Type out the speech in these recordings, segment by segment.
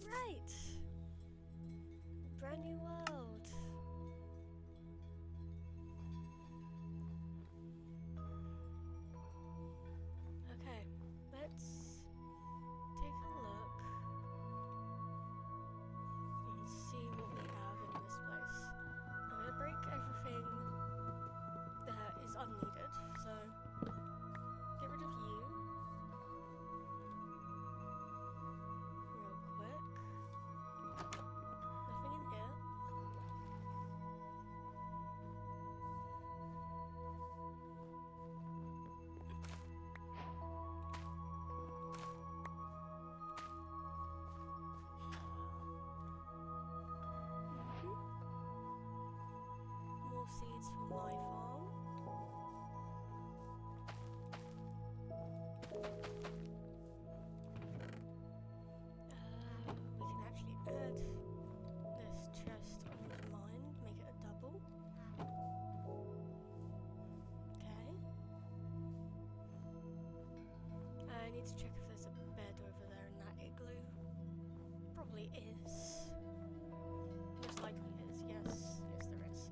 Right! Brand new world. Okay, let's take a look and see what we have in this place. I'm gonna break everything that is unneeded, so get rid of you real quick. Nothing in here. More seeds for my farm. We can actually add this chest onto mine, make it a double. Okay. I need to check if there's a bed over there in that igloo. Probably is. Most likely is, yes. Yes, there is.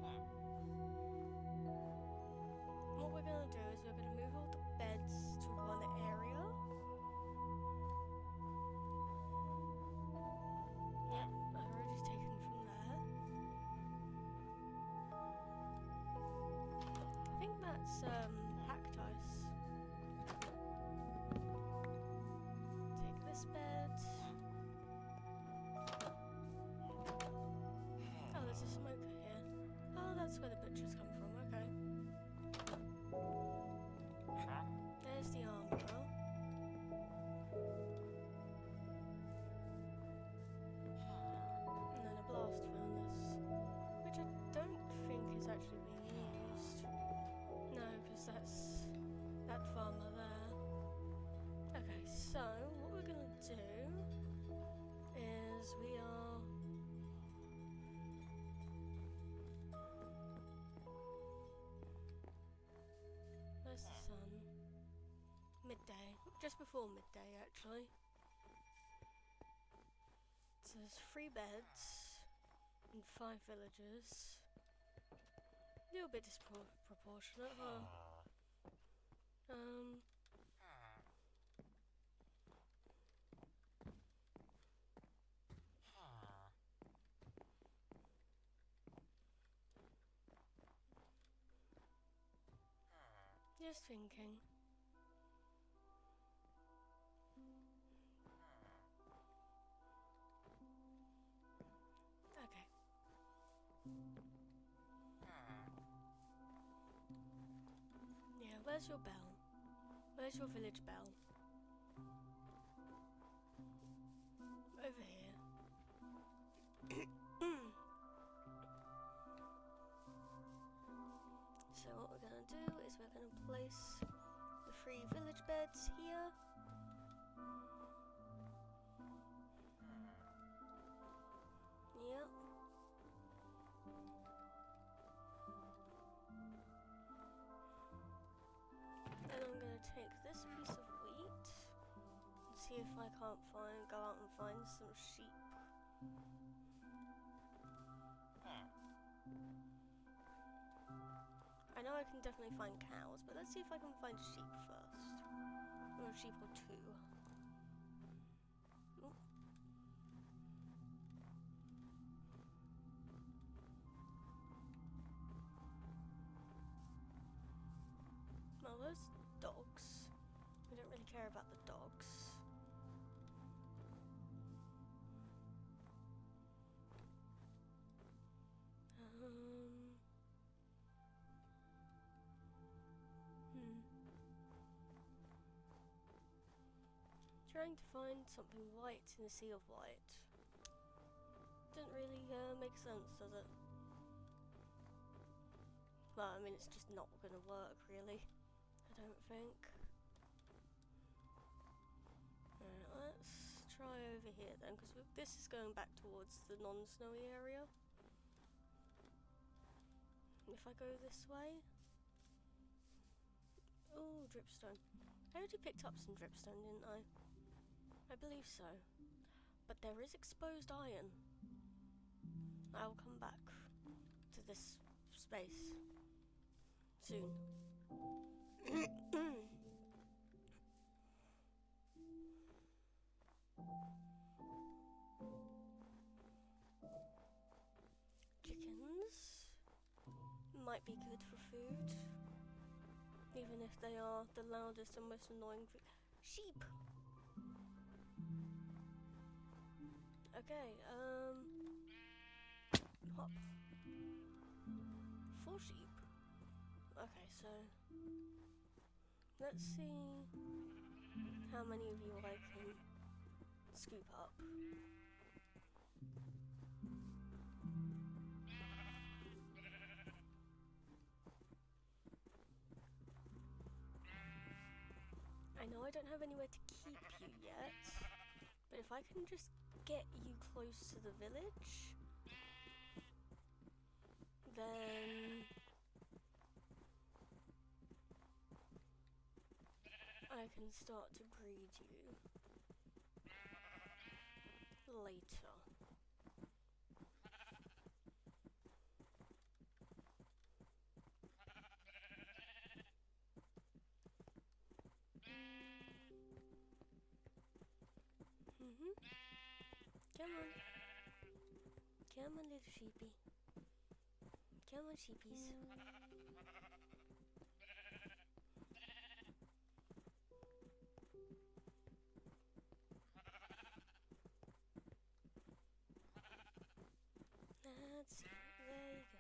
Right. What we're going to do is we're going to move all the beds to one area. Yeah, I've already taken from there. I think that's Hactice. Take this bed. Oh, there's a smoker here. Oh, that's where the butchers come from, okay. There's the armourer. And then a blast furnace. Which I don't think is actually being used. No, because that's that farmer there. Okay, so what we're gonna do is we are where's the sun? Midday. Just before midday actually. So there's 3 beds and 5 villagers. A little bit disproportionate, huh? Just thinking. Okay. Yeah, where's your bell? Where's your village bell? Over here. So what we're gonna do is we're gonna place the 3 village beds here. Yep. Then I'm gonna take this piece of wheat and see if I can't go out and find some sheep. I know I can definitely find cows, but let's see if I can find sheep first. Or a sheep or 2. Ooh. Well, those dogs. We don't really care about the dogs. Trying to find something white in a sea of white. Doesn't really make sense, does it? Well, I mean, it's just not going to work, really. I don't think. Alright, let's try over here then, because this is going back towards the non-snowy area. If I go this way... Oh, dripstone. I already picked up some dripstone, didn't I? believe so. But there is exposed iron. I will come back to this space soon. Chickens might be good for food, even if they are the loudest and most annoying sheep. Okay, hop. 4 sheep. Okay, so let's see how many of you I can scoop up. I know I don't have anywhere to keep you yet, but if I can just get you close to the village, then I can start to breed you later. Come on. Come on, little sheepy. Come on, sheepies. That's it. There you go.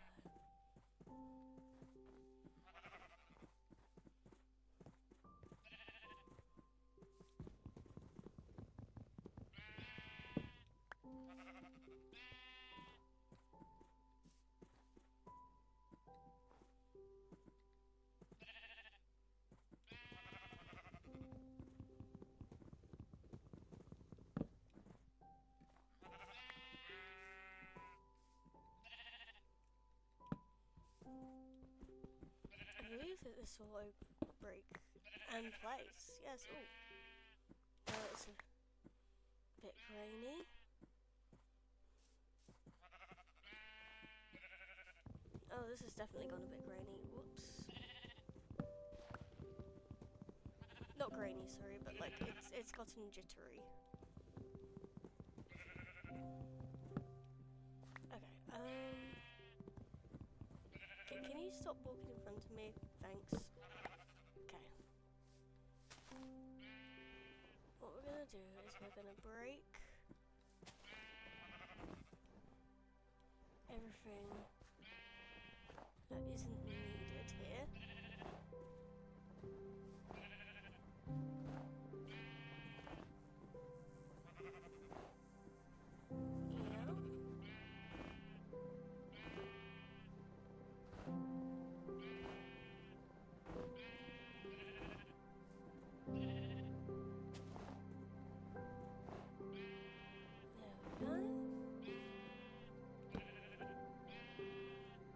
I believe that this will break and place. Yes, ooh. It's a bit grainy. Oh, this has definitely gone a bit grainy. Whoops. Not grainy, sorry, but like it's gotten jittery. Okay, can you stop walking in front of me? Thanks. Okay. What we're gonna do is we're gonna break everything that isn't needed here.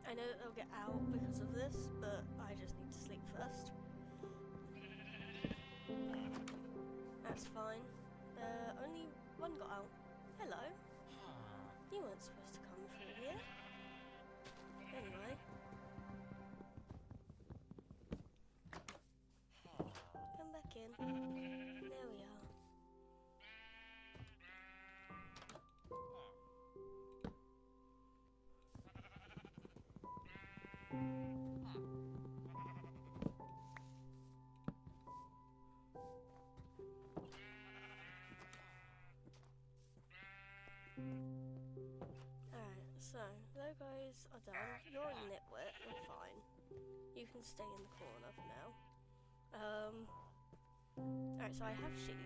I know that they'll get out because of this, but I just need to sleep first. That's fine. Only one got out. Hello. You weren't supposed to come through here. Anyway. Come back in. There we are. So, those are done. You're a nitwit, you're fine. You can stay in the corner for now. Alright, so I have sheep.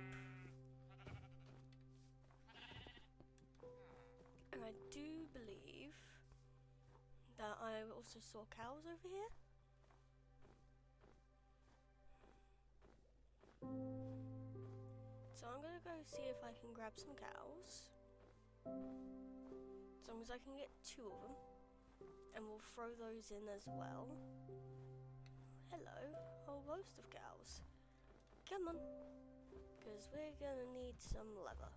And I do believe that I also saw cows over here. So I'm gonna go see if I can grab some cows. As long as I can get 2 of them. And we'll throw those in as well. Hello, a whole host of cows. Come on. because we're gonna need some leather.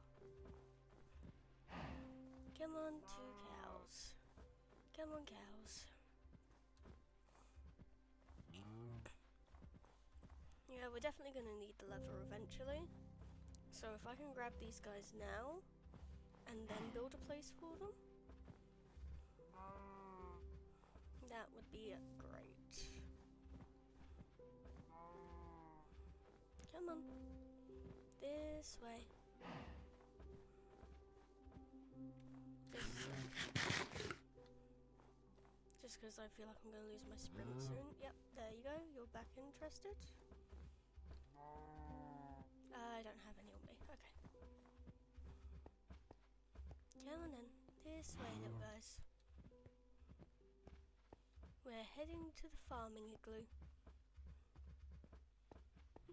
Come on, 2 cows. Come on, cows. Yeah, we're definitely gonna need the leather eventually. So if I can grab these guys now, and then build a place for them, that would be great. Come on. This way. This way. Just because I feel like I'm going to lose my sprint soon. Yep, there you go. You're back interested? I don't have any on me. Okay. Come on then. This way, little guys. We're heading to the farming igloo.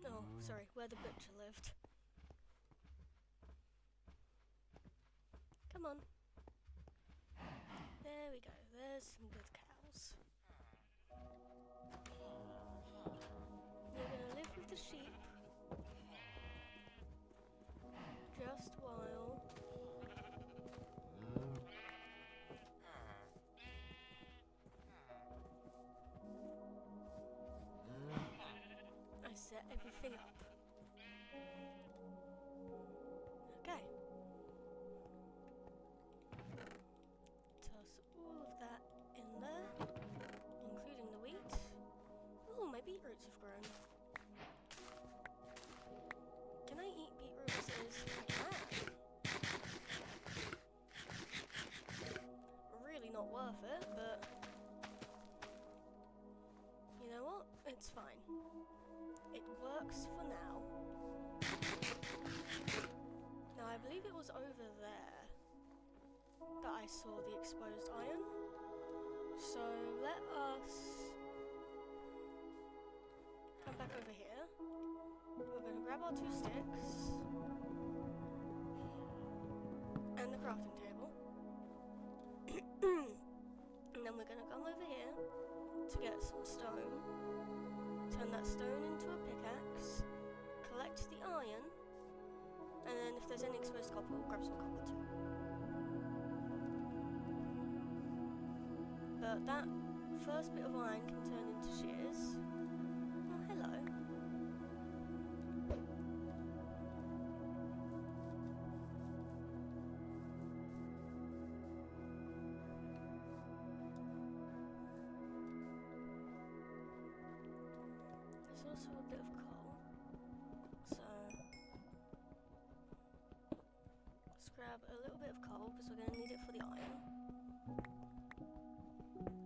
Oh, sorry, where the butcher lived. Come on. There we go. There's some good cows. We're gonna live with the sheep. Just while I set everything up. Okay. Toss all of that in there, including the wheat. Oh, my beetroots have grown. Can I eat beetroots? I can. Really not worth it, but you know what? It's fine. It works for now. Now, I believe it was over there that I saw the exposed iron. So let us come back over here. We're going to grab our 2 sticks and the crafting table. And then we're going to come over here to get some stone. Turn that stone into a pickaxe. Collect the iron. And then if there's any exposed copper, we'll grab some copper too. But that first bit of iron can turn into shears. Oh, hello. There's also a bit of coal. So let's grab a little bit of coal because we're going to need it for the iron.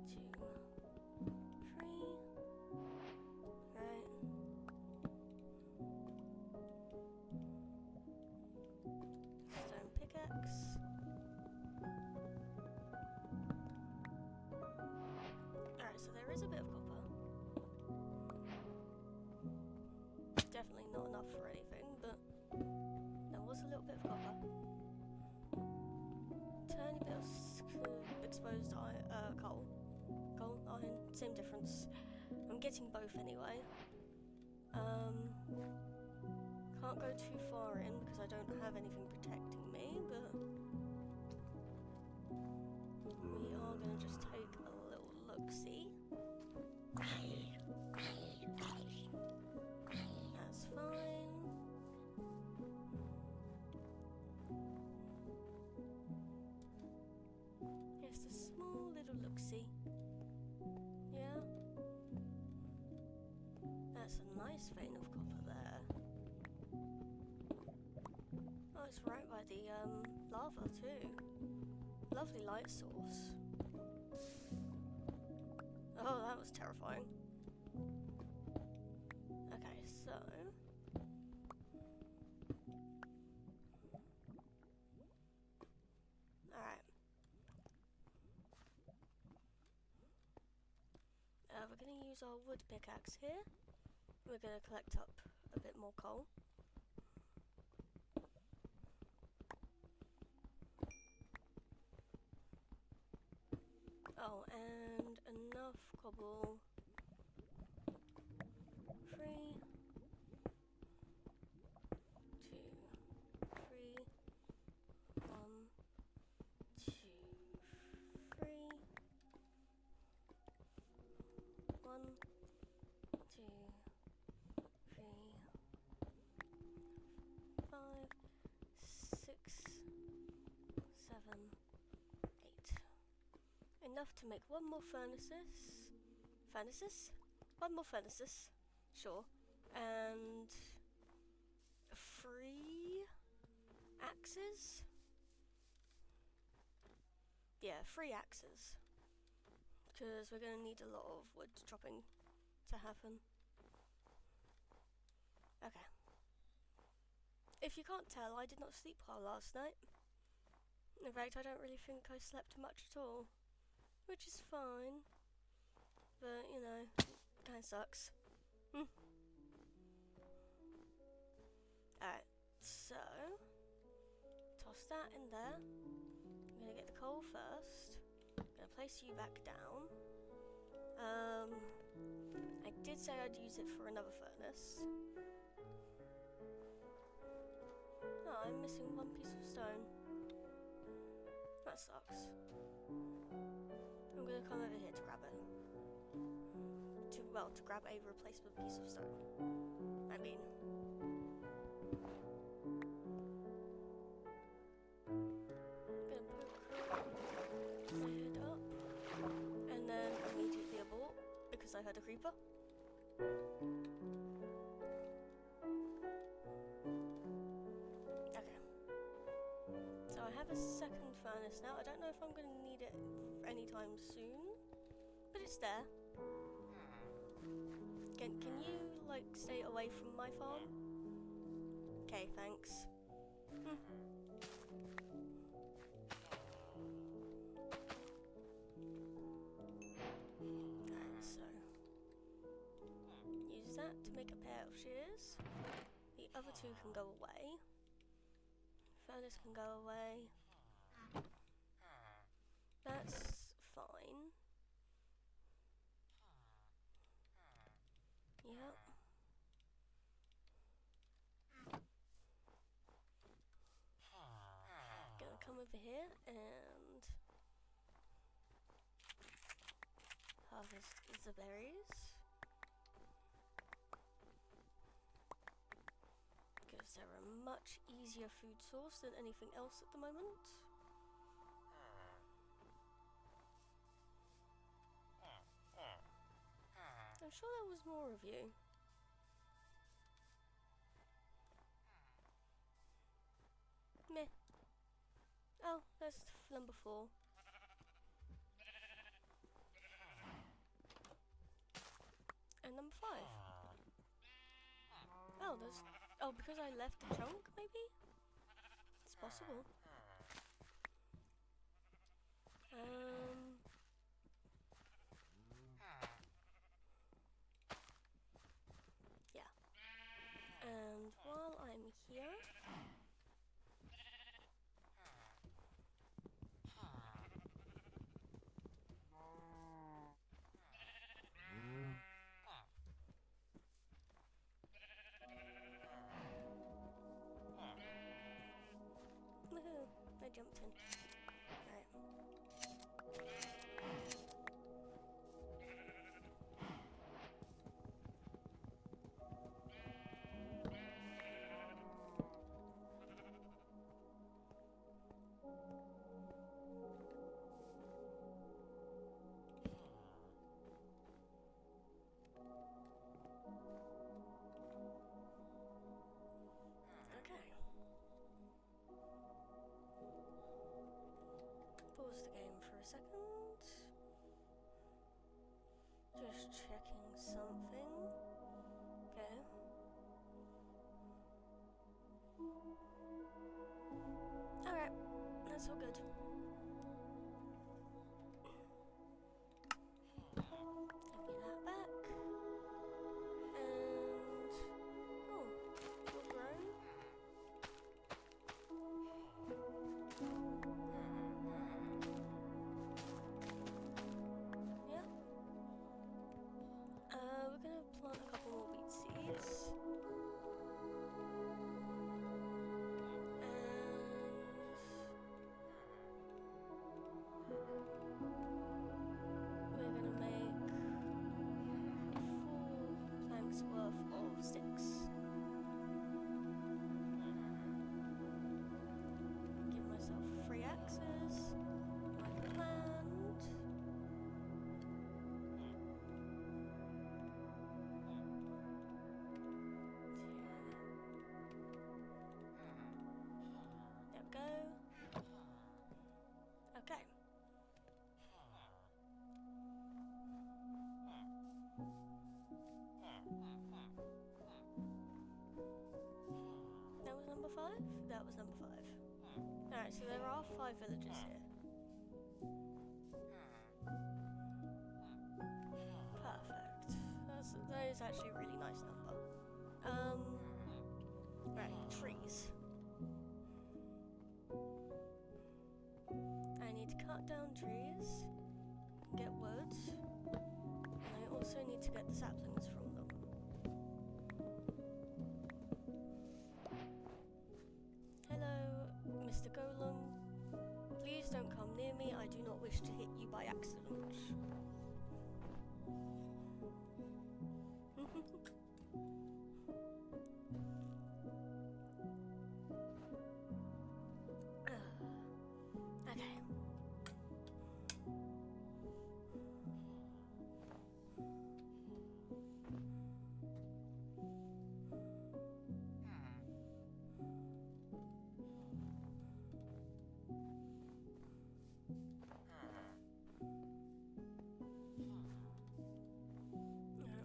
2, 3. Right. Stone pickaxe. Alright, so there is a bit of copper. Definitely not enough for anything, but there was a little bit of copper. Tiny bit of exposed coal. Coal, iron, same difference. I'm getting both anyway. Can't go too far in because I don't have anything protecting me, but we are going to just take a little look-see. That's fine. Just a small little look-see. Yeah. That's a nice vein of copper there. Oh, it's right by the lava too. Lovely light source. Oh, that was terrifying. Okay, so alright. We're going to use our wood pickaxe here. We're going to collect up a bit more coal. Oh, and enough cobble. 3, 2, enough to make one more furnaces. Furnaces? One more furnaces. Sure. And 3 axes? Yeah, 3 axes. Because we're going to need a lot of wood chopping to happen. Okay. If you can't tell, I did not sleep well last night. In fact, I don't really think I slept much at all. Which is fine. But, you know, kinda sucks. Alright, so toss that in there. I'm gonna get the coal first. I'm gonna place you back down. I did say I'd use it for another furnace. Oh, I'm missing 1 piece of stone. That sucks. I'm gonna come over here to grab it. To grab a replacement piece of stone. I mean. I'm gonna poke my head up. And then immediately abort because I heard a creeper. Okay. So I have a second furnace now. I don't know if I'm gonna need it anytime soon. But it's there. Can you, like, stay away from my farm? Okay, thanks. Alright, so use that to make a pair of shears. The other 2 can go away. Furnace can go away. That's fine. Yep. Gonna come over here and harvest the berries. Because they're a much easier food source than anything else at the moment. I'm sure there was more of you. Meh. Oh, that's number 4. And number 5. Oh, there's... Oh, because I left a chunk, maybe? It's possible. Yeah. And while I'm here... Woohoo! I jumped in. Alright. Okay. Pause the game for a second. Just checking something. Okay. Alright, that's all good. Give me that back. And... oh, we're grown. Yep. We're gonna plant a couple more wheat seeds. We're gonna make 4 planks worth of sticks. Give myself 3 axes, like planned. 5? That was number 5. Alright, so there are 5 villages here. Perfect. That is actually a really nice number. Right, trees. I need to cut down trees, get wood, and I also need to get the saplings from them. Hello, Mr. Golem. Please don't come near me. I do not wish to hit you by accident. Okay.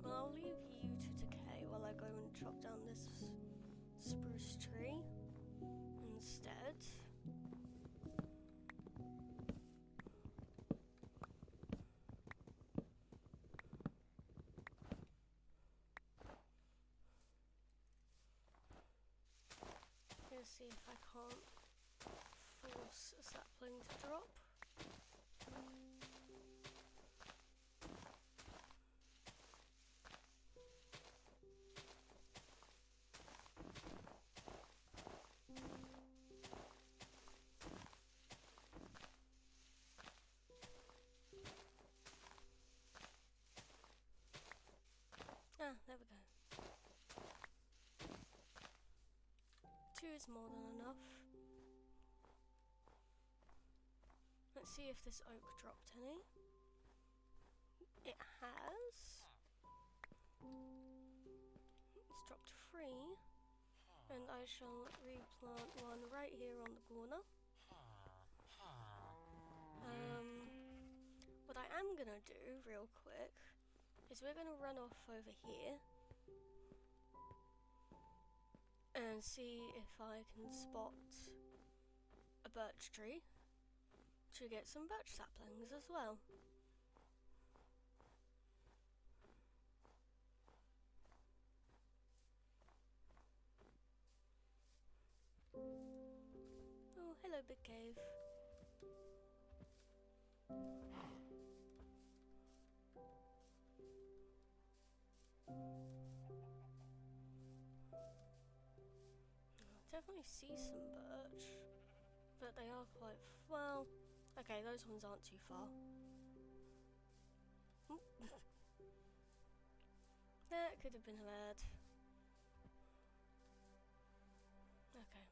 Well, I'll leave you to decay while I go and chop down this spruce tree instead. Let's see if I can't force a sapling to drop. Ah, there we go. 2 is more than enough. Let's see if this oak dropped any. It has. It's dropped 3. And I shall replant one right here on the corner. What I am gonna do real quick is we're gonna run off over here and see if I can spot a birch tree to get some birch saplings as well. Oh, hello, big cave. Definitely see some birch, but they are quite well. Okay, those ones aren't too far. That could have been bad. Okay.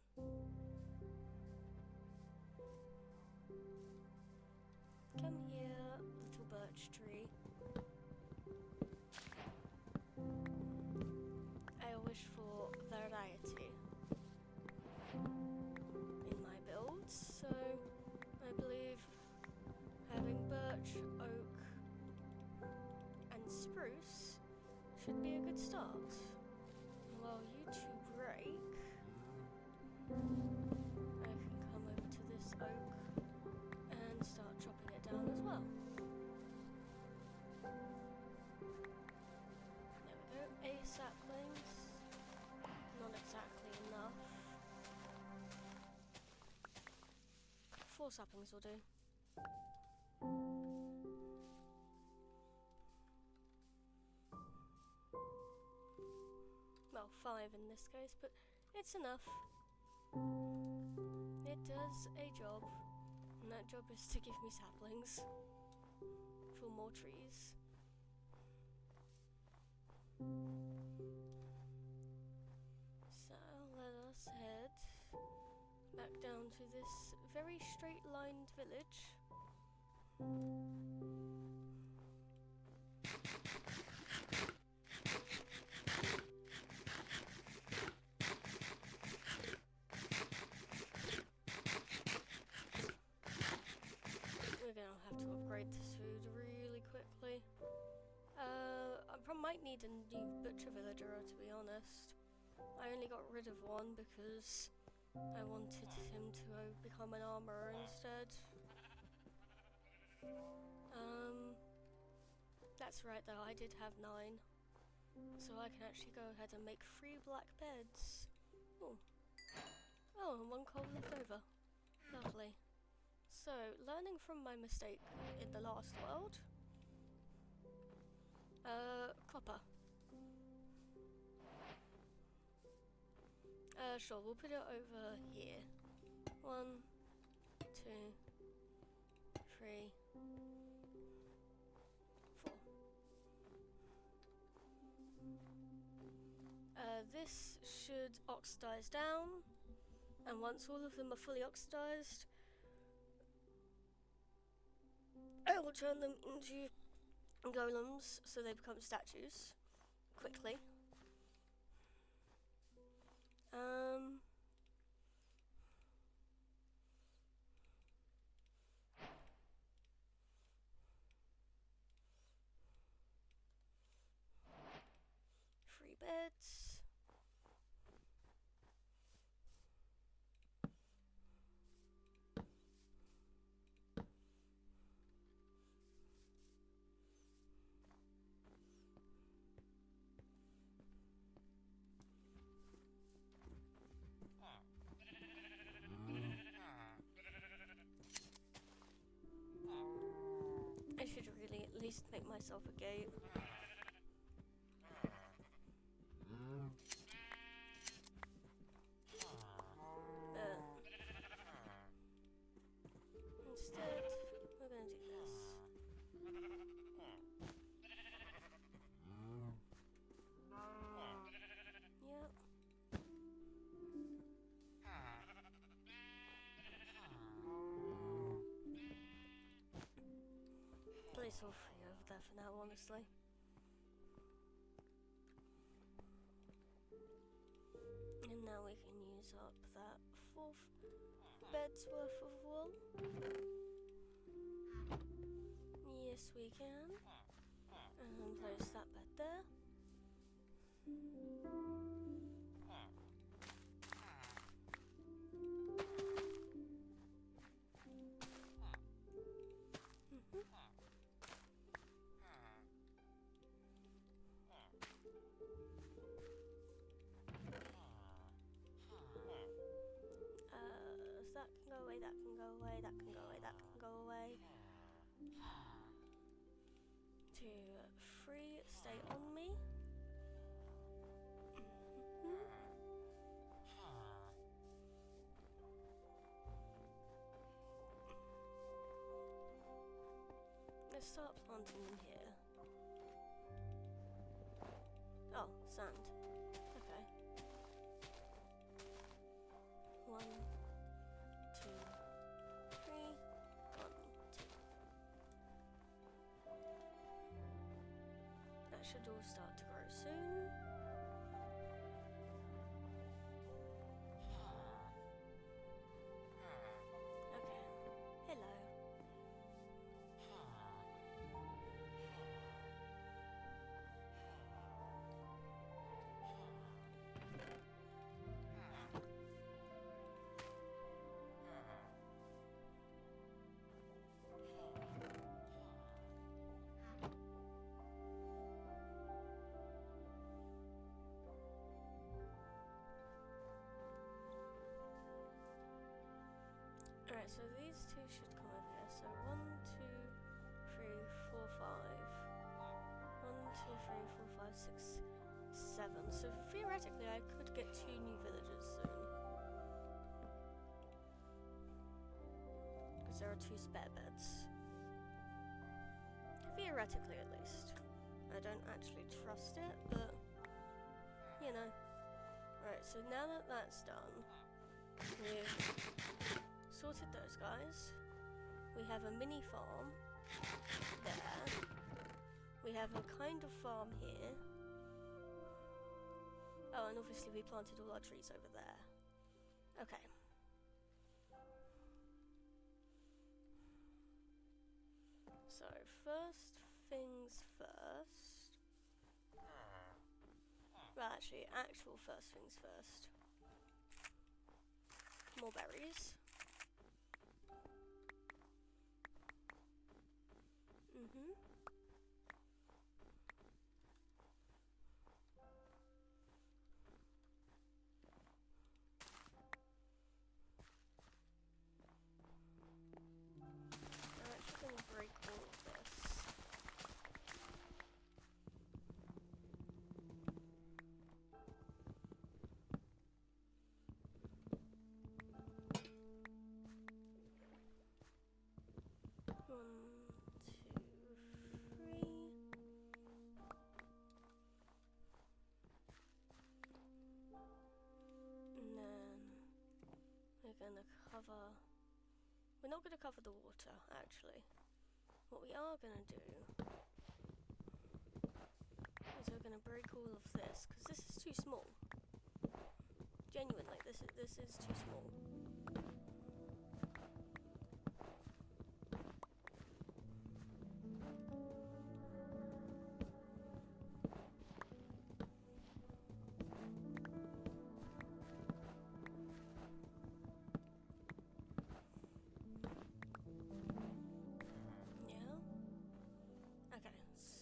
Come here, little birch tree. I wish for variety in my builds, so I believe having birch, oak, and spruce should be a good start. While you two break, I can come over to this oak and start chopping it down as well. There we go, 8 saplings. Not exactly enough. 4 saplings will do. Well, 5 in this case, but it's enough. It does a job, and that job is to give me saplings for more trees. So let us head back down to this very straight-lined village. We're gonna have to upgrade this food really quickly. I might need a new butcher villager, to be honest. I only got rid of one because I wanted him to become an armorer instead. That's right though, I did have 9. So I can actually go ahead and make 3 black beds. Ooh. Oh, and 1 coal left over. Lovely. So, learning from my mistake in the last world. Copper. Sure, we'll put it over here. 1, 2, 3, 4. This should oxidize down, and once all of them are fully oxidized, I will turn them into golems so they become statues quickly. 3 beds. I should really at least make myself a gate. Instead, we're gonna do this. Yep. Place all 3 over there for now, honestly. And now we can use up that 4th bed's worth of wool. Yes, we can. And place that bed there. That can go away, that can go away, that can go away, that can go away. 2, 3, stay on me. Let's start planting them here. Oh, sand. Okay. 1, 2, 3, 1, 2. That should all start to grow soon. Okay. Hello. Alright, so these 2 should come over here. So 1, 2, 3, 4, 5. 1, 2, 3, 4, 5, 6, 7. So theoretically I could get 2 new villages soon. Because there are 2 spare beds. Theoretically at least. I don't actually trust it, but you know. Alright, so now that that's done, we've sorted those guys. We have a mini farm there. We have a kind of farm here. Oh, and obviously we planted all our trees over there. Okay. So, first things first. Well, actually, actual first things first. more berries. I'm actually going to break all of this. One, two, three. And then we're going to cover... We're not going to cover the water, actually. What we are going to do is we're going to break all of this, because this is too small. Genuinely, this is too small.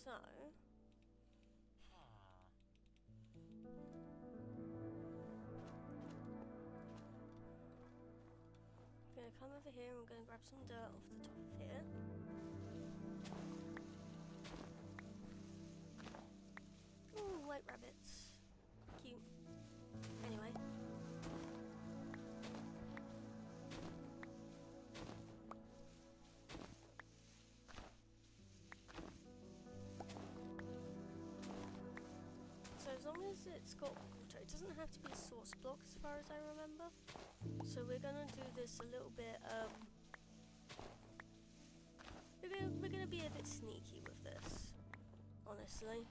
So, I'm going to come over here and we're going to grab some dirt off the top of here. Ooh, white rabbits. Cute. Anyway. So as long as it's got water, it doesn't have to be a source block as far as I remember. So we're gonna do this a little bit, we're gonna be a bit sneaky with this, honestly.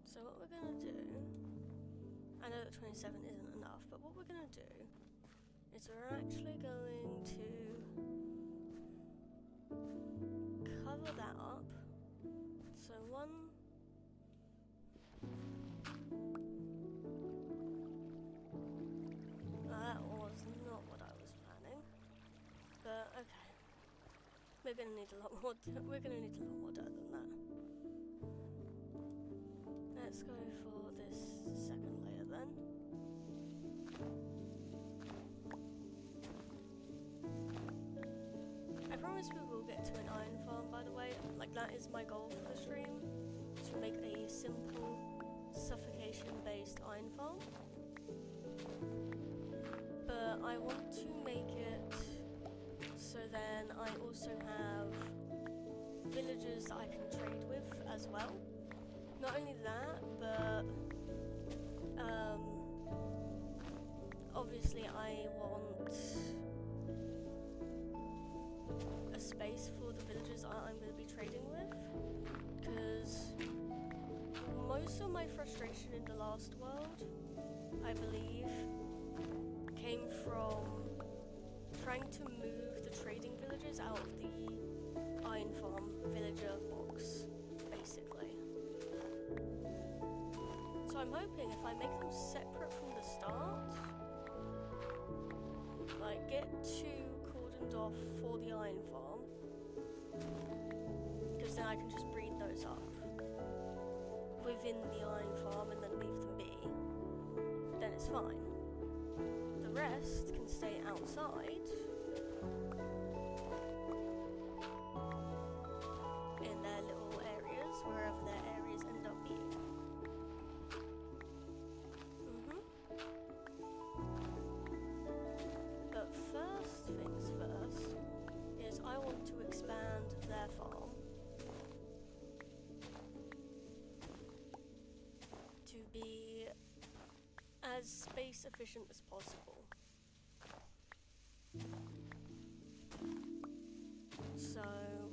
So what we're gonna do, I know that 27 isn't enough, but what we're gonna do is we're actually going to cover that up. So one, that was not what I was planning, but okay. We're gonna need a lot more. We're gonna need a lot more dirt than that. Let's go for this second layer then. I promise we will get to an iron farm, by the way. Like, that is my goal for the stream, to make a simple suffocation-based iron farm. But I want to make it so then I also have villagers that I can trade with as well. Not only that, but obviously I want a space for the villagers I'm going to be trading with, because most of my frustration in the last world, I believe, came from trying to move the trading villagers out of the iron farm villager box, basically. So I'm hoping if I make them separate from the start, like get two cordoned off for the iron farm, because then I can just breed those up within the iron farm and then leave them be, then it's fine. The rest can stay outside in their little areas, wherever their areas end up being. But first things first is I want to expand their farm to be as space efficient as possible. So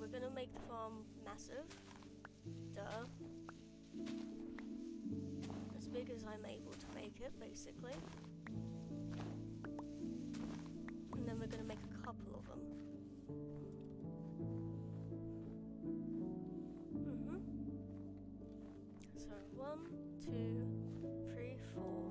we're gonna make the farm massive, duh, as big as I'm able to make it, basically. And then we're gonna make a couple of them. So 1, 2, 3, 4.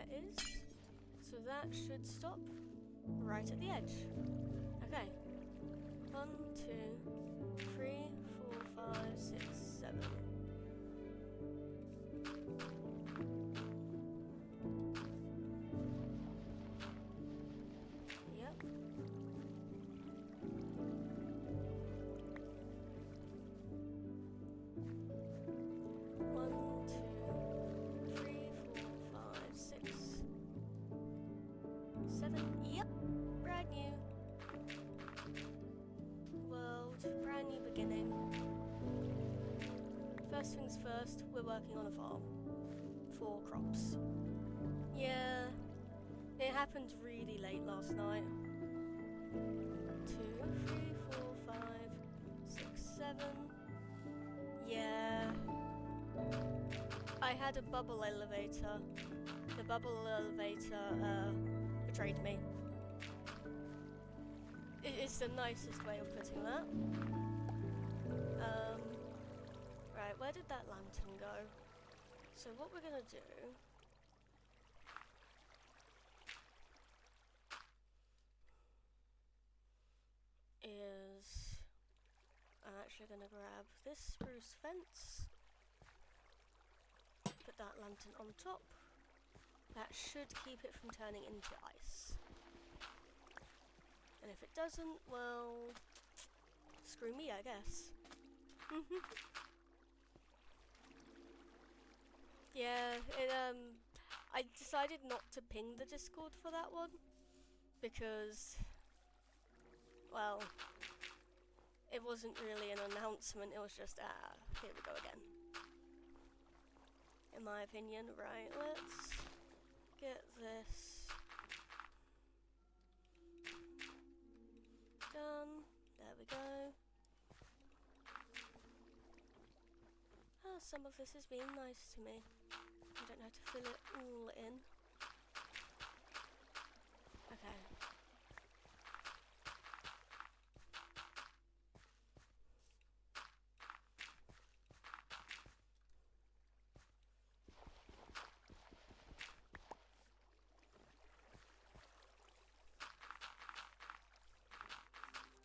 that is. So that should stop right at the edge. Okay. 1, 2, 3, 4, 5, 6, 7. Yep. 1, 2, 3, 4, 5, 6, 7. Yep. Brand new. World, brand new beginning. First things first, we're working on a farm. 4 crops. Yeah, it happened really late last night. 2, 3, 4, 5, 6, 7. Yeah. I had a bubble elevator. The bubble elevator betrayed me. It's the nicest way of putting that. Right, where did that lantern go? So what we're gonna do is I'm actually gonna grab this spruce fence, put that lantern on top. That should keep it from turning into ice. And if it doesn't, well, screw me, I guess. Yeah, I decided not to ping the Discord for that one because, well, it wasn't really an announcement, it was just, here we go again. In my opinion. Right, let's get this done. There we go. Oh, some of this is being nice to me. I don't know how to fill it all in. Okay.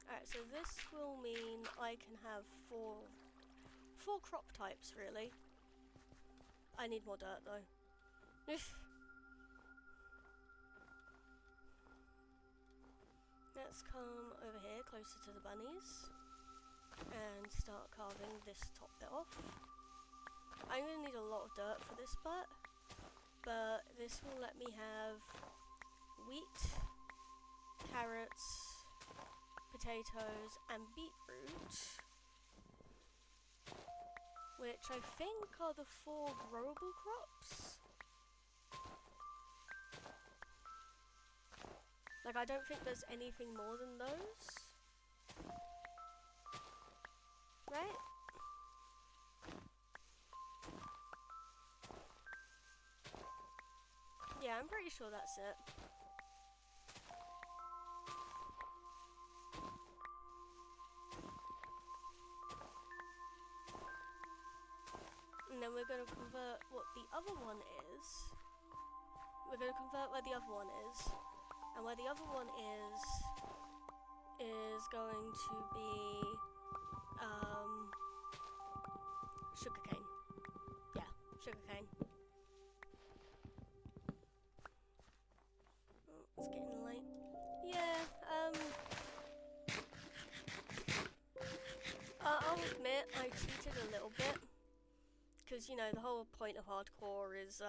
Alright, so this will mean I can have four crop types, really. I need more dirt, though. Let's come over here, closer to the bunnies, and start carving this top bit off. I'm going to need a lot of dirt for this part, but this will let me have wheat, carrots, potatoes, and beetroot, which I think are the 4 growable crops. Like, I don't think there's anything more than those. Right? Yeah, I'm pretty sure that's it. And then we're going to convert what the other one is. We're going to convert where the other one is. And where the other one is going to be sugarcane. Yeah, sugarcane. Oh, it's getting late. Yeah, I'll admit I cheated a little bit. Because, you know, the whole point of hardcore is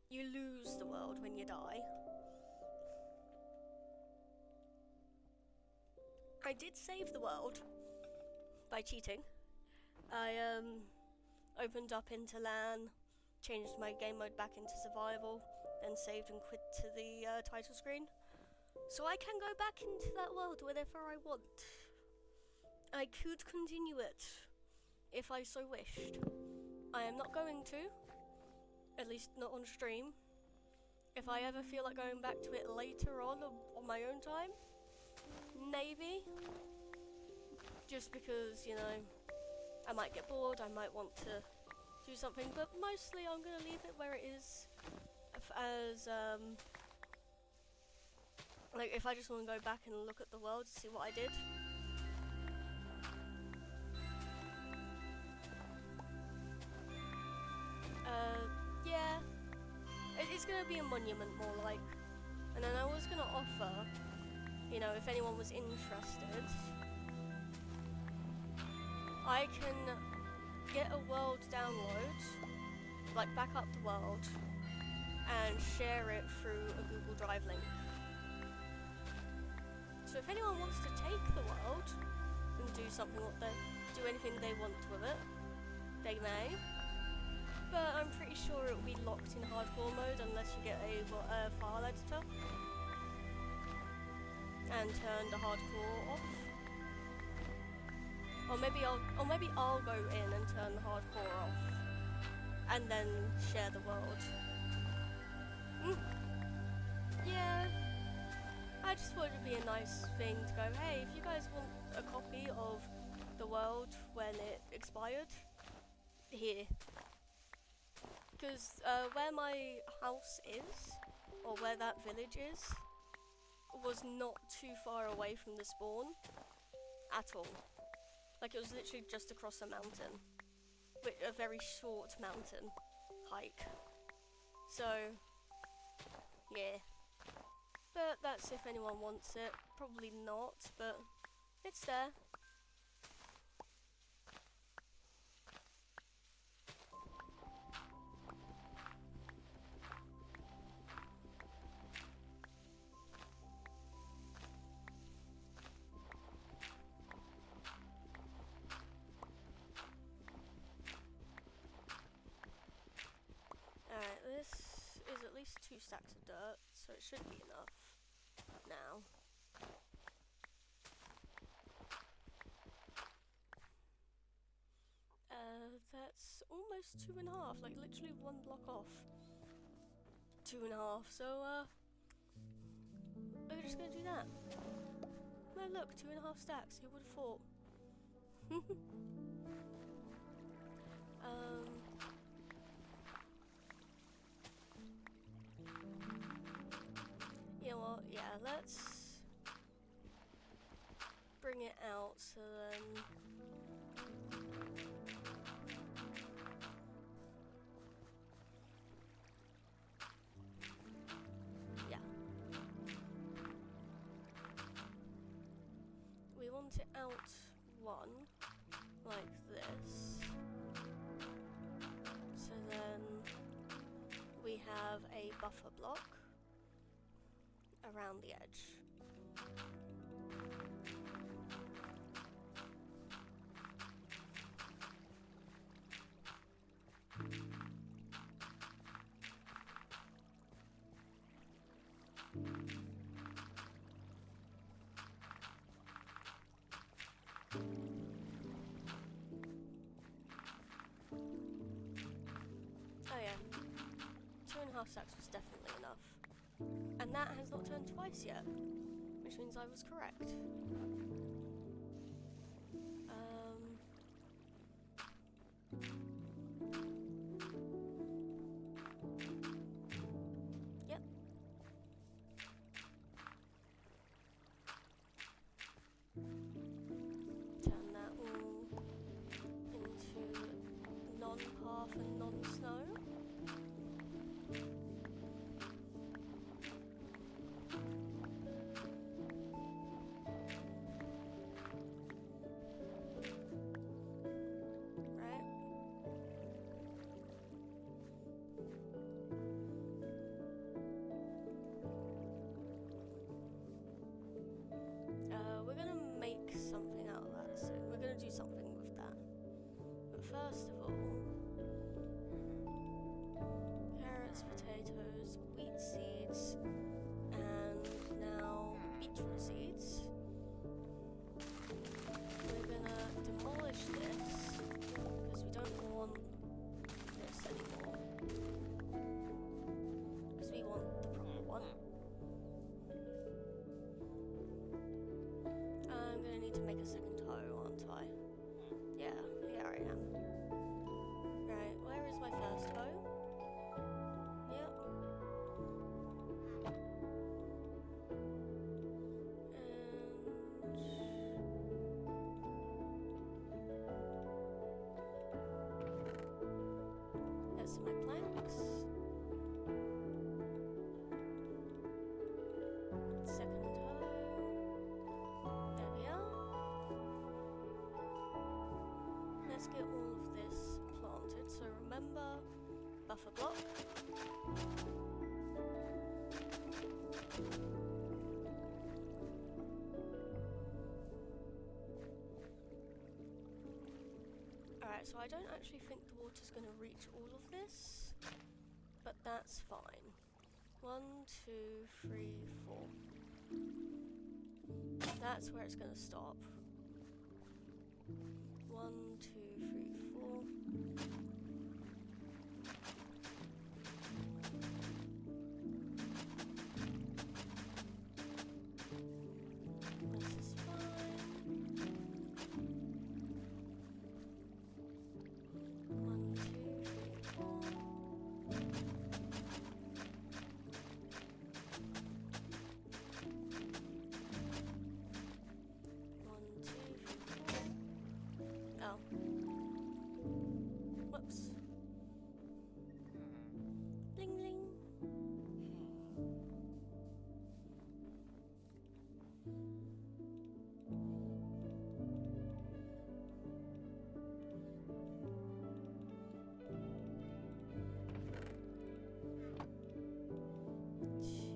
you lose the world when you die. I did save the world by cheating. I opened up into LAN, changed my game mode back into survival, then saved and quit to the title screen. So I can go back into that world whenever I want. I could continue it if I so wished. I am not going to, at least not on stream. If I ever feel like going back to it later on my own time, maybe. Just because, you know, I might get bored, I might want to do something, but mostly I'm going to leave it where it is as like if I just want to go back and look at the world to see what I did. Yeah, it's gonna be a monument more like, and then I was gonna offer, you know, if anyone was interested, I can get a world download, like back up the world, and share it through a Google Drive link. So if anyone wants to take the world and do something, do anything they want with it, they may. But I'm pretty sure it will be locked in hardcore mode unless you get a file editor and turn the hardcore off. Or maybe I'll go in and turn the hardcore off and then share the world. Yeah, I just thought it'd be a nice thing to go, hey, if you guys want a copy of the world when it expired, here. Because where my house is, or where that village is, was not too far away from the spawn at all. Like, it was literally just across a mountain, with a very short mountain hike. So, yeah. But that's if anyone wants it. Probably not, but it's there. Alright, this is at least 2 stacks of dirt, so it should be enough now. That's almost 2.5, like literally 1 block off. 2.5, so we're just gonna do that. No, look, 2.5 stacks, who would have thought? You know what, yeah, let's bring it out so then yeah. We want it out one, like this. So then we have a buffer block around the edge. Oh yeah, 2.5 stacks was definitely enough. And that has not turned twice yet, which means I was correct. Yep. Turn that all into non-path and non-snow. We're gonna make something out of that soon. We're gonna do something with that. But first of all, carrots, potatoes, wheat seeds, and now beetroot seeds. We're gonna demolish this because we don't want this anymore. Because we want the proper one. I'm gonna need to make a second hoe, aren't I? Yeah, here I am. Right, where is my first hoe? Yep. get some planks. Second hoe. There we are. Let's get all of this planted. So remember, buffer block. Alright, so I don't actually think the water's going to reach all of this, but that's fine. 1, 2, 3, 4. That's where it's going to stop. 1, 2, 3, 4. This is fine. 1, 2, 3, 4. Oh. Whoops. Bling bling. Two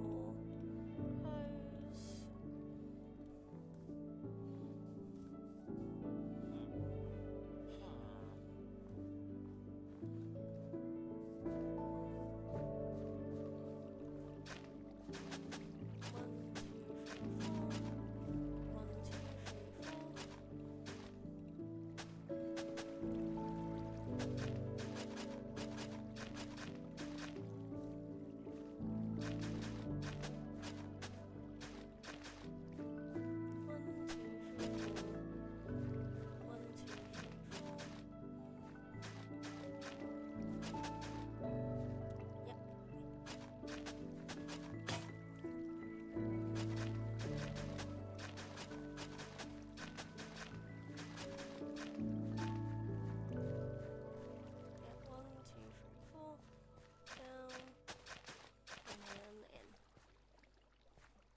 more hose.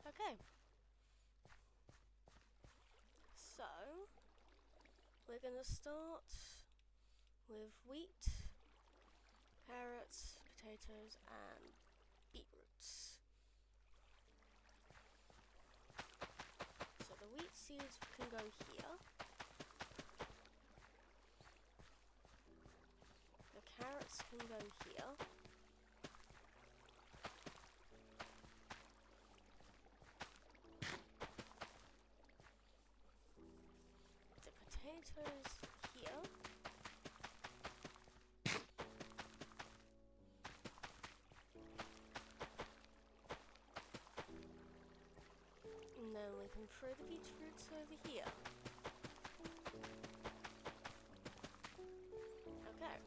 Okay. So, we're going to start with wheat, carrots, potatoes, and beetroots. So the wheat seeds can go here. The carrots can go here. The potatoes here. And then we can throw the beetroots over here. Okay.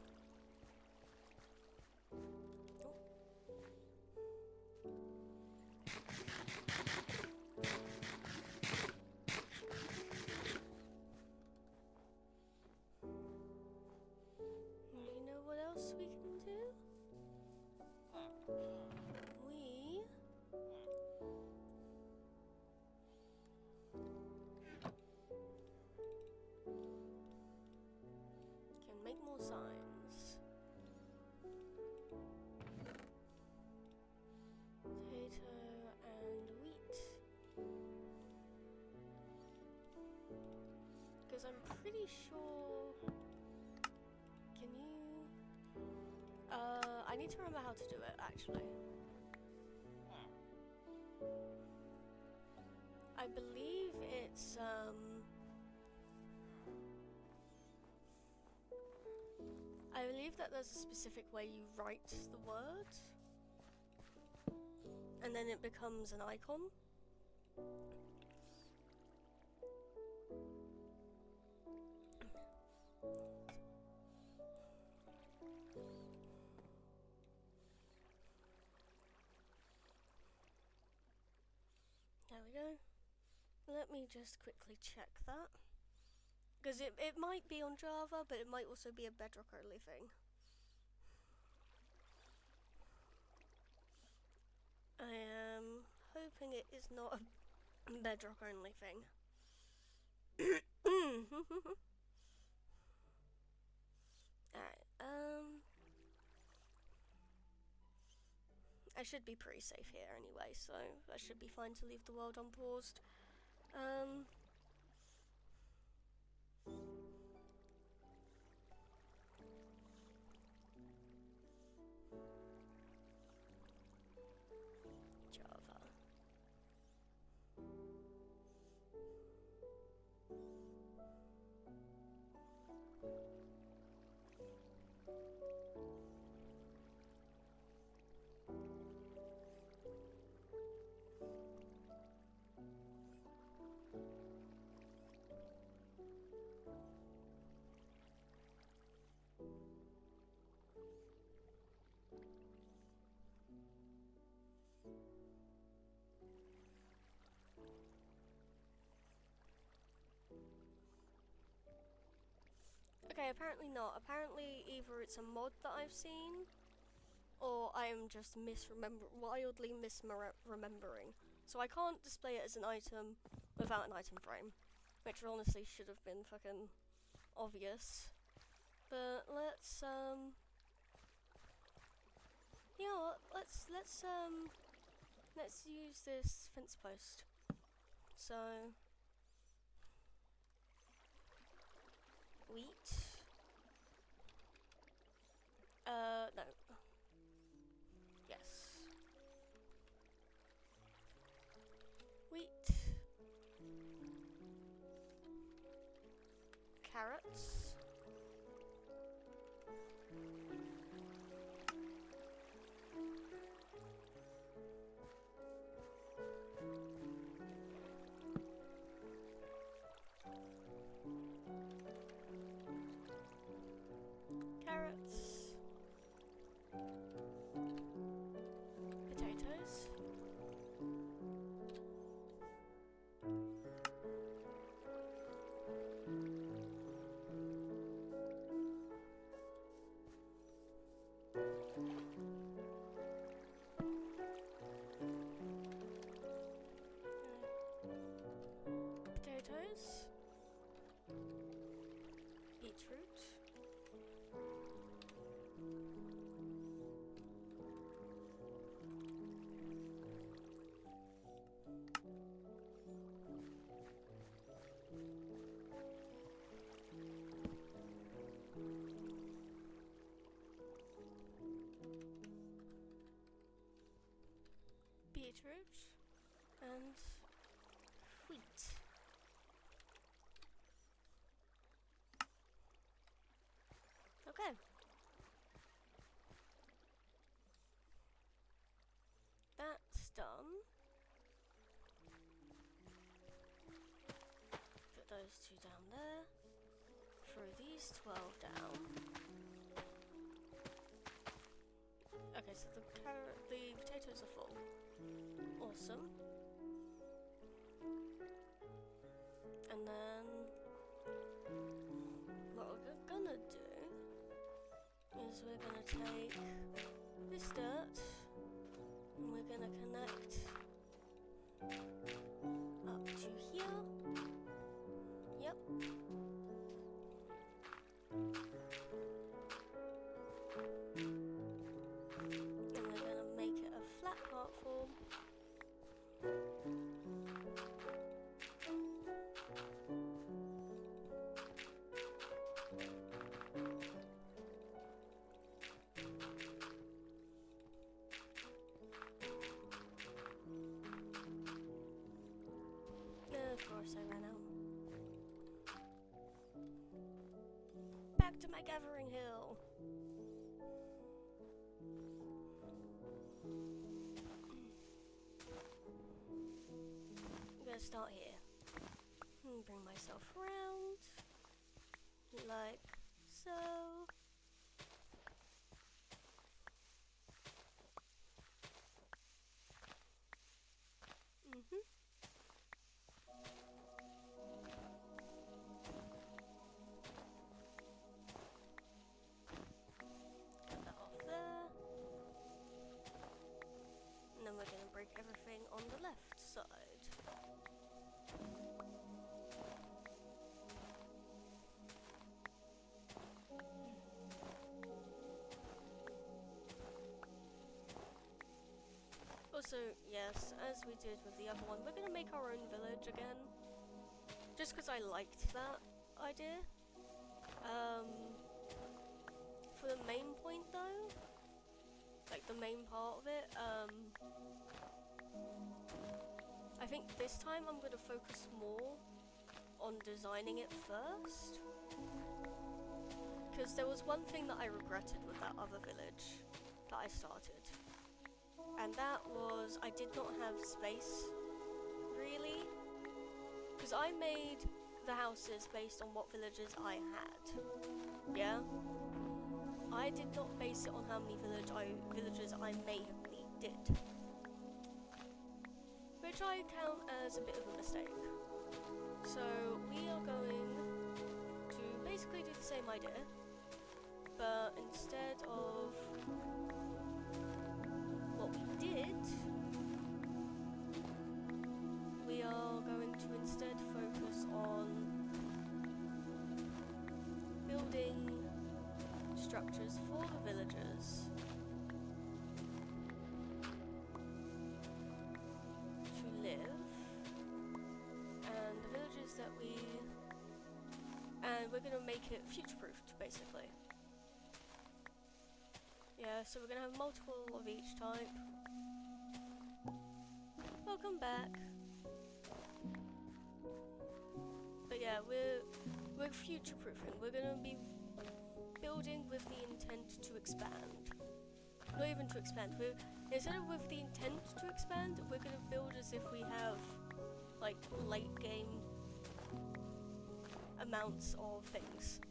You know what else we can do? We can make more signs. Potato and wheat. Because I'm pretty sure... Can you... I need to remember how to do it, actually. I believe it's, I believe that there's a specific way you write the word, and then it becomes an icon. There we go. Let me just quickly check that. Because it might be on Java, but it might also be a Bedrock only thing. I am hoping it is not a bedrock only thing. Alright, I should be pretty safe here anyway, so I should be fine to leave the world unpaused. Java. Okay, apparently not. Apparently either it's a mod that I've seen, or I am just wildly misremembering. So I can't display it as an item without an item frame, which honestly should have been fucking obvious. But let's you know what? Let's use this fence post. So wheat. No. Yes. Wheat. Carrots. Carrots. Potatoes. Potatoes. Beetroot. Beetroot and wheat. Okay. That's done. Put those two down there. Throw these 12 down. Okay, so the potatoes are full. Awesome. And then what we're gonna do is we're gonna take this dirt and we're gonna connect up to here. Yep. And we're gonna make it a flat platform. Of course I ran out. Back to my gathering hill. I'm gonna start here. And bring myself around. Like so. everything on the left side. Also, yes, as we did with the other one, we're gonna make our own village again. Just because I liked that idea. For the main point though, like the main part of it, I think this time I'm gonna focus more on designing it first. Because there was one thing that I regretted with that other village that I started. And that was, I did not have space, really. Because I made the houses based on what villages I had. Yeah? I did not base it on how many villages I may have needed. Which I count as a bit of a mistake. So we are going to basically do the same idea. But instead of what we did, we are going to instead focus on building structures for the villagers to live, and the villages that and we're going to make it future-proofed, basically. Yeah, so we're going to have multiple of each type. Welcome back. But yeah, we're future-proofing. We're going to be building with the intent to expand. Not even to expand. Instead of with the intent to expand, we're going to build as if we have, like, late game amounts of things.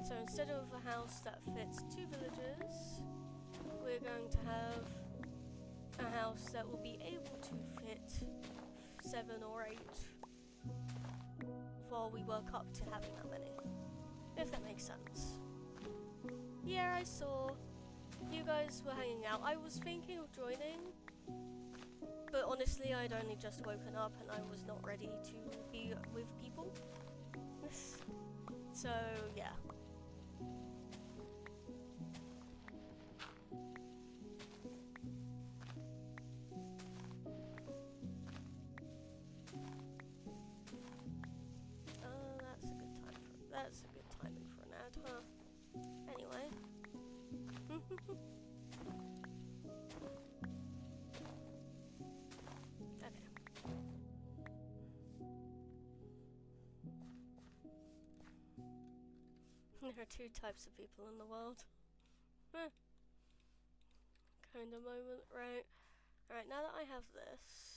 So instead of a house that fits 2 villagers, we're going to have a house that will be able to fit 7 or 8 while we work up to having that many. If that makes sense. Yeah, I saw you guys were hanging out. I was thinking of joining, but honestly I'd only just woken up and I was not ready to be with people. So yeah. That's a good timing for an ad, huh? Anyway. Okay. There are 2 types of people in the world. Kind of moment, right? Alright, now that I have this,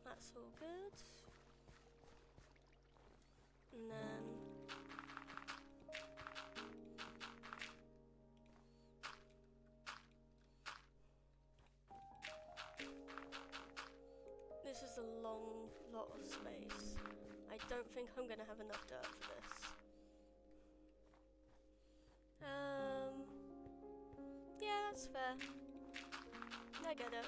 that's all good. And then this is a long lot of space. I don't think I'm gonna have enough dirt for this. Yeah, that's fair. I get it.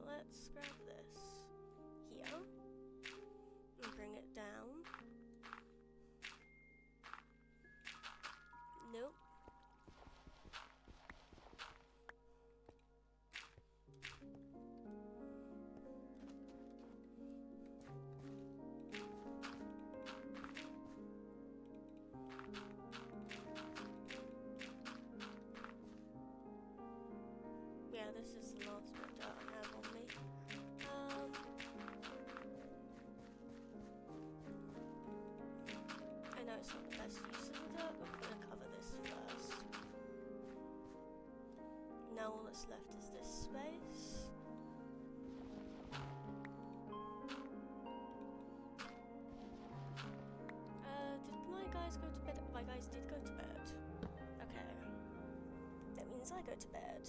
Let's grab this here and bring it down. Nope. Yeah, this is the last bit that I have on me. No, it's not the best use of the dirt, but we're gonna cover this first. Now all that's left is this space. Did my guys go to bed? My guys did go to bed. Okay. That means I go to bed.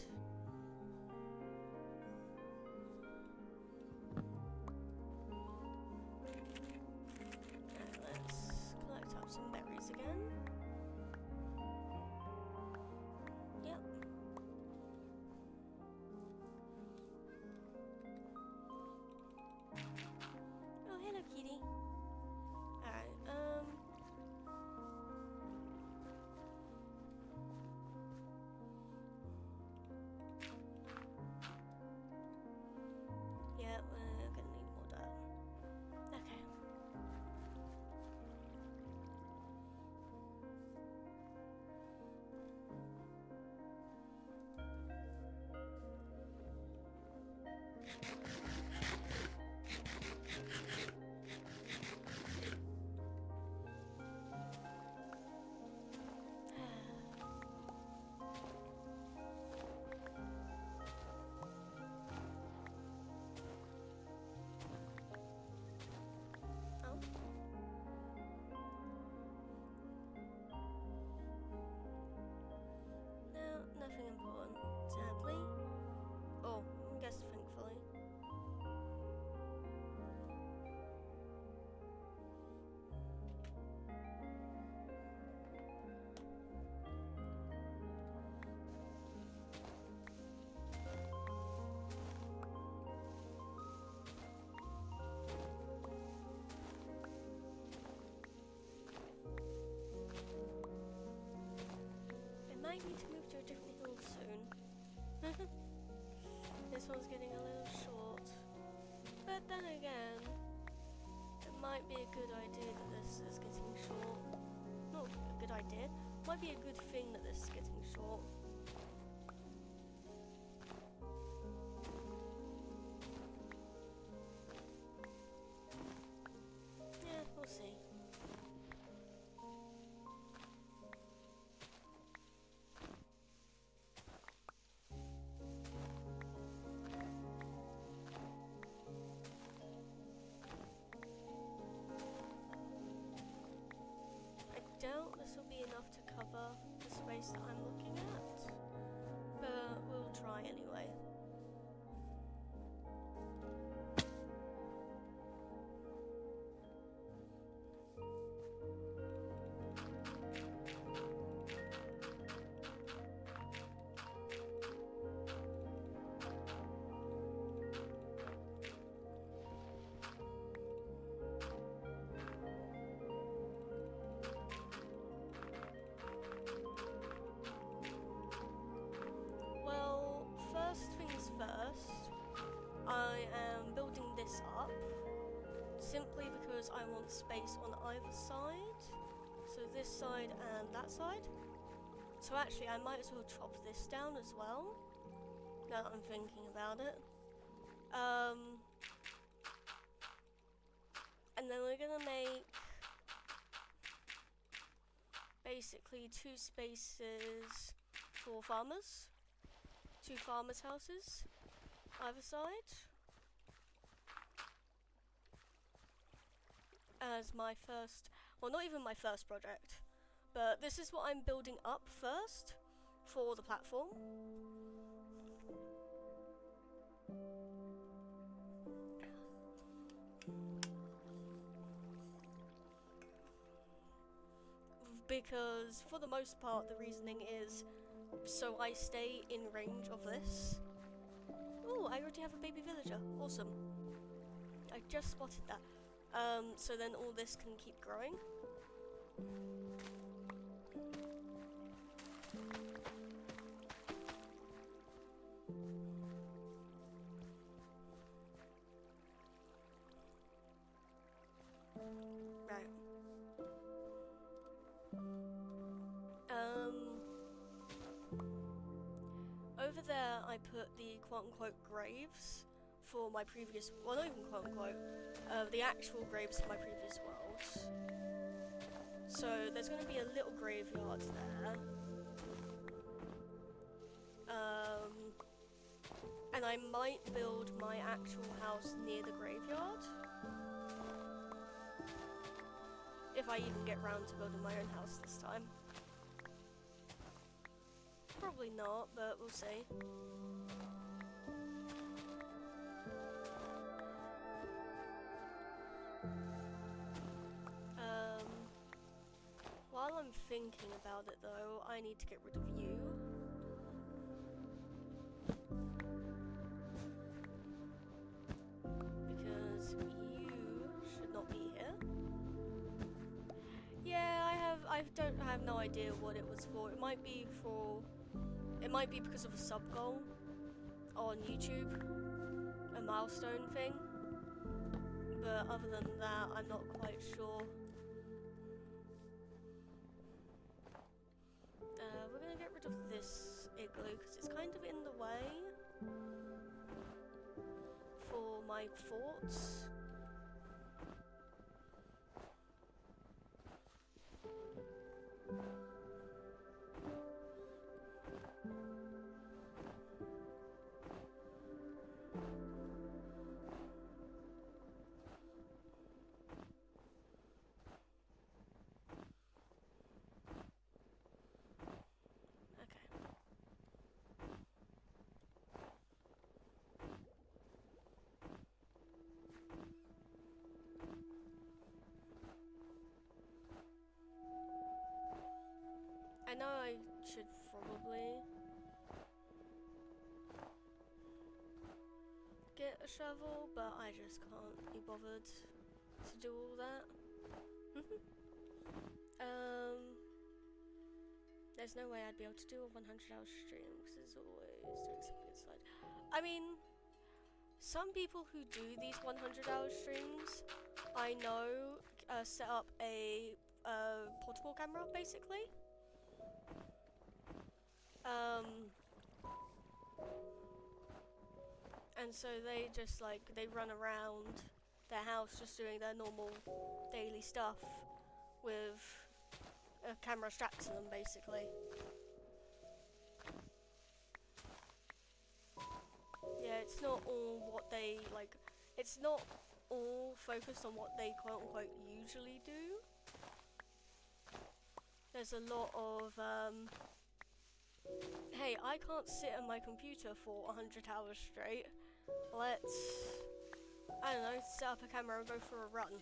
Let's collect up some berries again. Yep. Oh, hello, kitty. Alright, yeah, we're gonna need more dirt. Okay. Oh. No, nothing important, sadly. Oh, I guess thankfully. I might need to move to a different hill soon. This one's getting a little short. But then again, it might be a good idea that this is getting short. Not a good idea. Might be a good thing that this is getting short. Yeah, we'll see. I doubt this will be enough to cover the space that I'm looking at, but we'll try anyway. Well, first things first, I am building this up simply because I want space on either side. So this side and that side. So actually I might as well chop this down as well, now that I'm thinking about it. And then we're gonna make basically 2 spaces for farmers. 2 farmers' houses, either side. As my first, well, not even my first project, but this is what I'm building up first for the platform. Because for the most part, the reasoning is so I stay in range of this. Oh, I already have a baby villager. Awesome. I just spotted that. So then all this can keep growing. Right. Over there I put the quote-unquote graves for my previous, well, not even quote-unquote, the actual graves for my previous world. So there's going to be a little graveyard there. And I might build my actual house near the graveyard. If I even get round to building my own house this time. Probably not, but we'll see. While I'm thinking about it though, I need to get rid of you. Because you should not be here. Yeah, I have no idea what it was for. It might be because of a sub goal on YouTube, a milestone thing. But other than that, I'm not quite sure. We're gonna get rid of this igloo because it's kind of in the way for my forts. I know I should probably get a shovel, but I just can't be bothered to do all that. There's no way I'd be able to do a 100-hour stream because it's always doing something inside. I mean, some people who do these 100-hour streams, I know, set up a portable camera basically. And so they just they run around their house just doing their normal daily stuff with a camera strapped to them basically. Yeah, it's not all what they it's not all focused on what they quote unquote usually do. There's a lot of hey, I can't sit at my computer for 100 hours straight. Let's, I don't know, set up a camera and go for a run.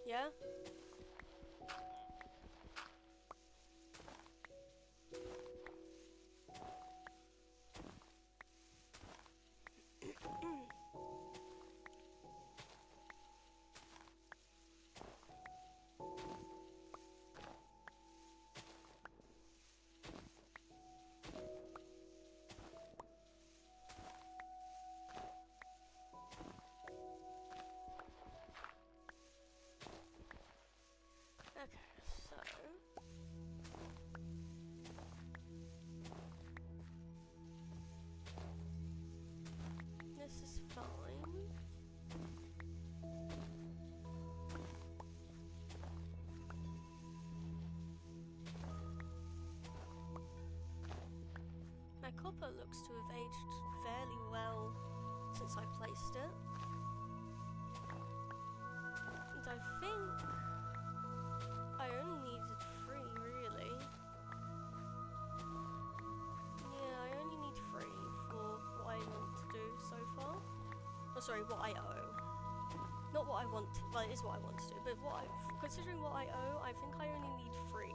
Yeah? This is fine. My copper looks to have aged fairly well since I placed it. And I think I only needed 3 really. Yeah, I only need 3 for what I want to do so far. Oh, sorry, what I owe. Not what I want to, well, it is what I want to do, but considering what I owe, I think I only need 3.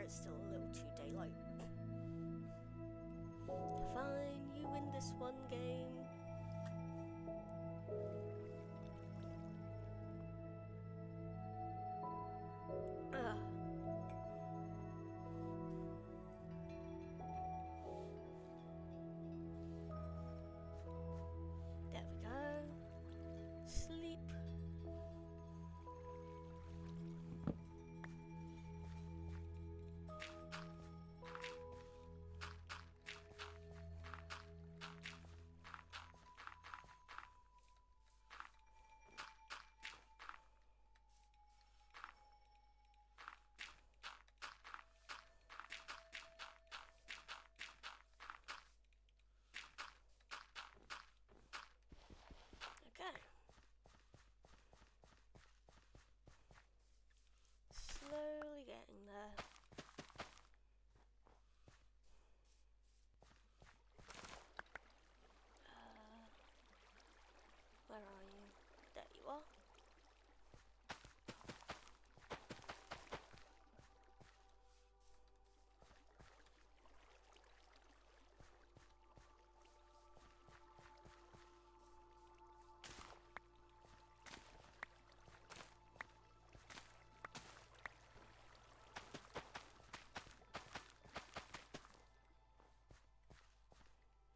it's still a little too daylight. Fine, you win this one game. There we go. Sleep. Okay. Slowly getting there. Where are you? There you are.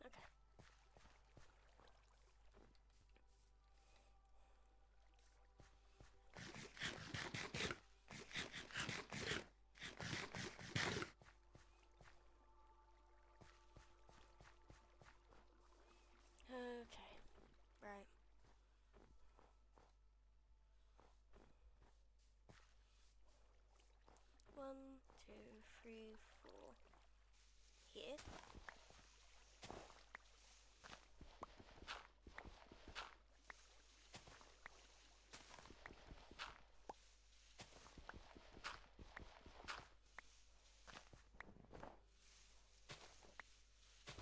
Okay. Okay. Right. One, two, three, four. Here.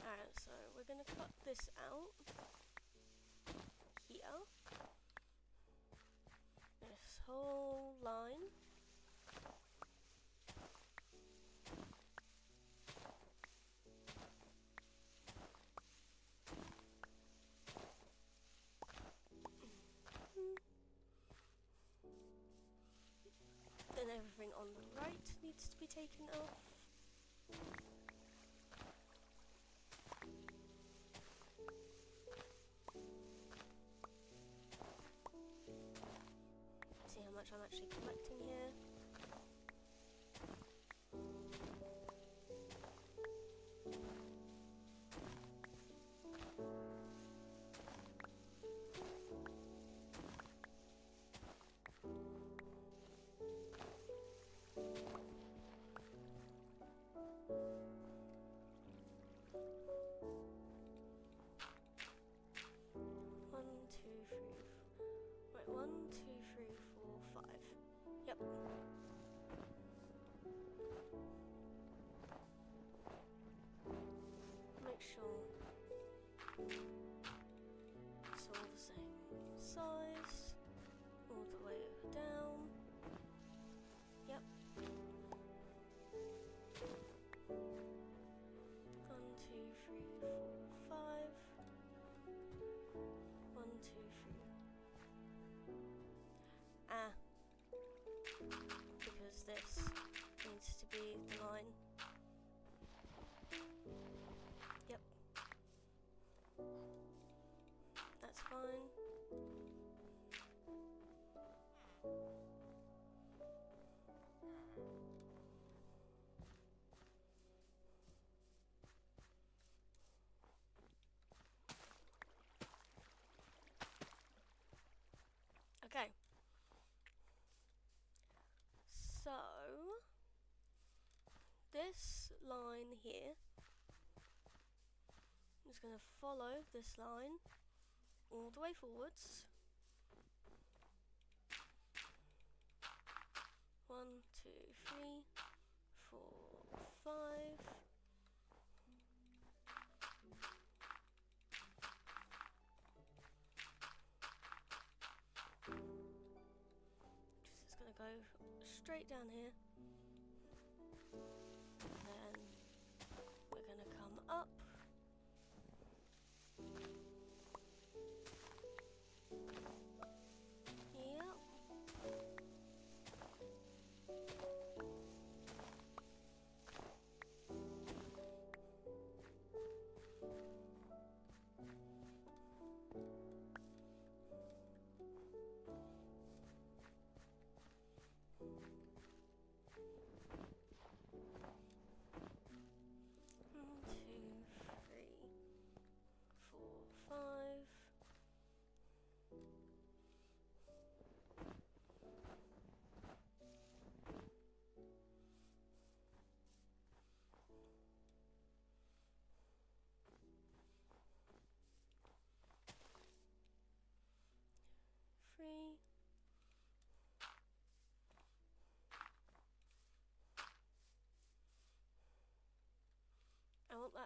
Alright, so we're gonna cut this out. Here. This whole line. Then everything on the right needs to be taken off. See how much I'm actually collecting here. One, two, three, four, five. Yep. Make sure it's all the same size, all the way down. Yep. 1, 2, 3, 4, 5. 1, 2, 3. Because this needs to be the line. Yep. That's fine. Okay. So, this line here is going to follow this line all the way forwards. 1, 2, 3, 4, 5. Just going to go straight down here.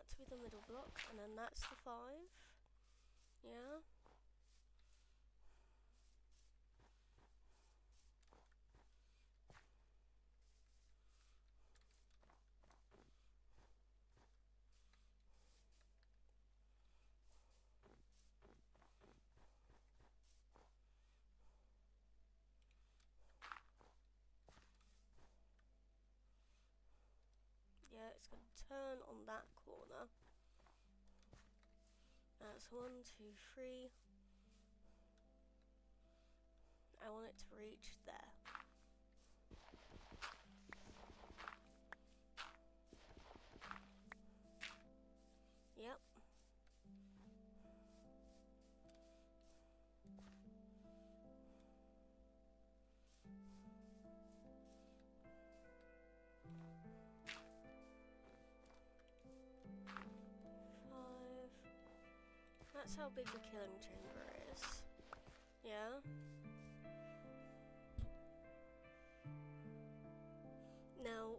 that to be the middle block, and then that's the 5. Yeah. Yeah, it's going to turn on that corner. That's 1, 2, 3. I want it to reach there. Yep. That's how big the killing chamber is. Yeah. Now,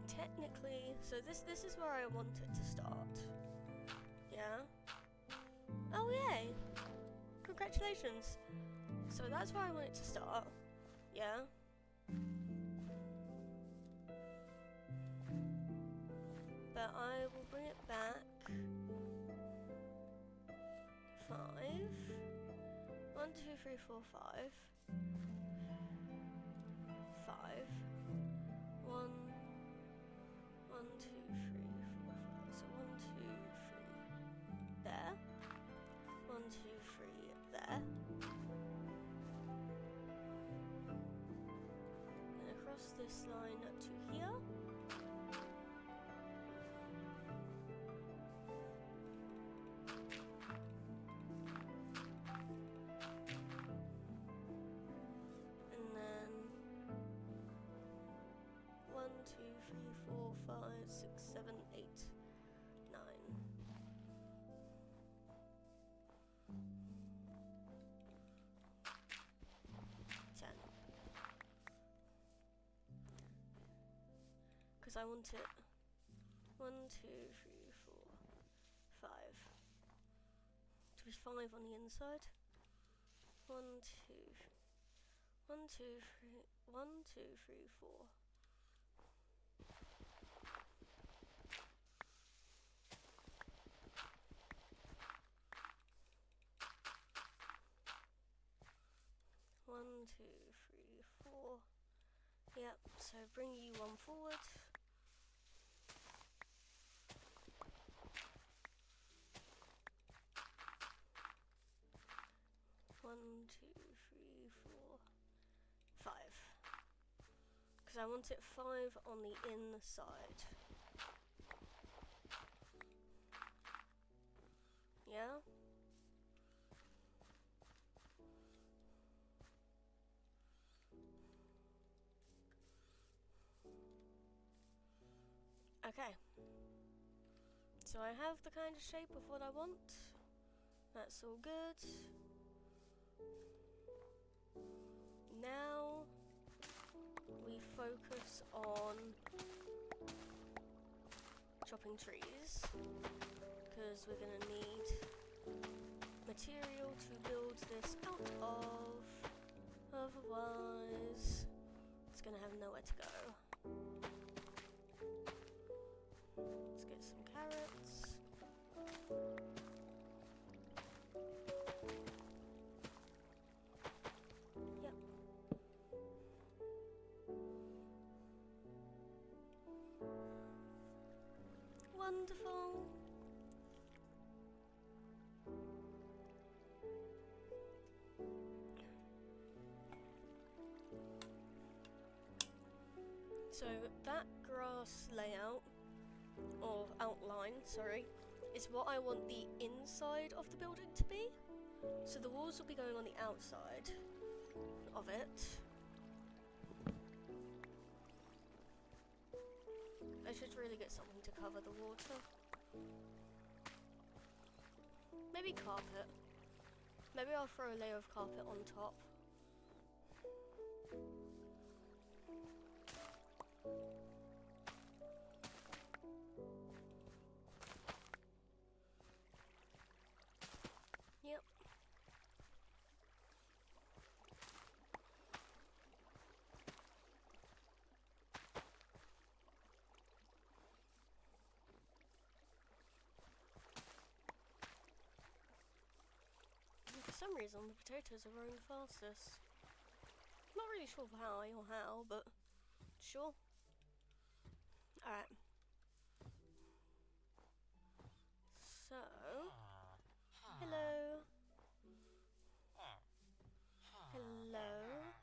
technically, so this is where I want it to start. Yeah. Oh yay! Congratulations. So that's where I want it to start. Yeah. But I will bring it back. 5. 1, 2, 3, 4, 5. 5. 1, 1, 2, 3, 4, 5. So 1, 2, 3 there. 1, 2, 3 there. And across this line to here. And then 1, 2, 3, 4, 5, 6, 7, 8, 9. 10. Because I want it 1, 2, 3, 4, 5 to be 5 on the inside. 1, 2, 1, 2, 3, 1, 2, 3, 4. One, 2, 3, 4. Yep, so bring you one forward. One, 2, 3, 4, 5. Because I want it 5 on the inside. Yeah? Okay. So I have the kind of shape of what I want. That's all good. Now we focus on chopping trees, because we're gonna need material to build this out of. Otherwise, it's gonna have nowhere to go. Let's get some carrots. Yep. Wonderful. So that grass layout, or outline, sorry, is what I want the inside of the building to be. So the walls will be going on the outside of it. should really get something to cover the water. Maybe carpet. Maybe I'll throw a layer of carpet on top. Yep. For some reason, the potatoes are growing fastest. Not really sure why or how, but sure. Alright. So, hello.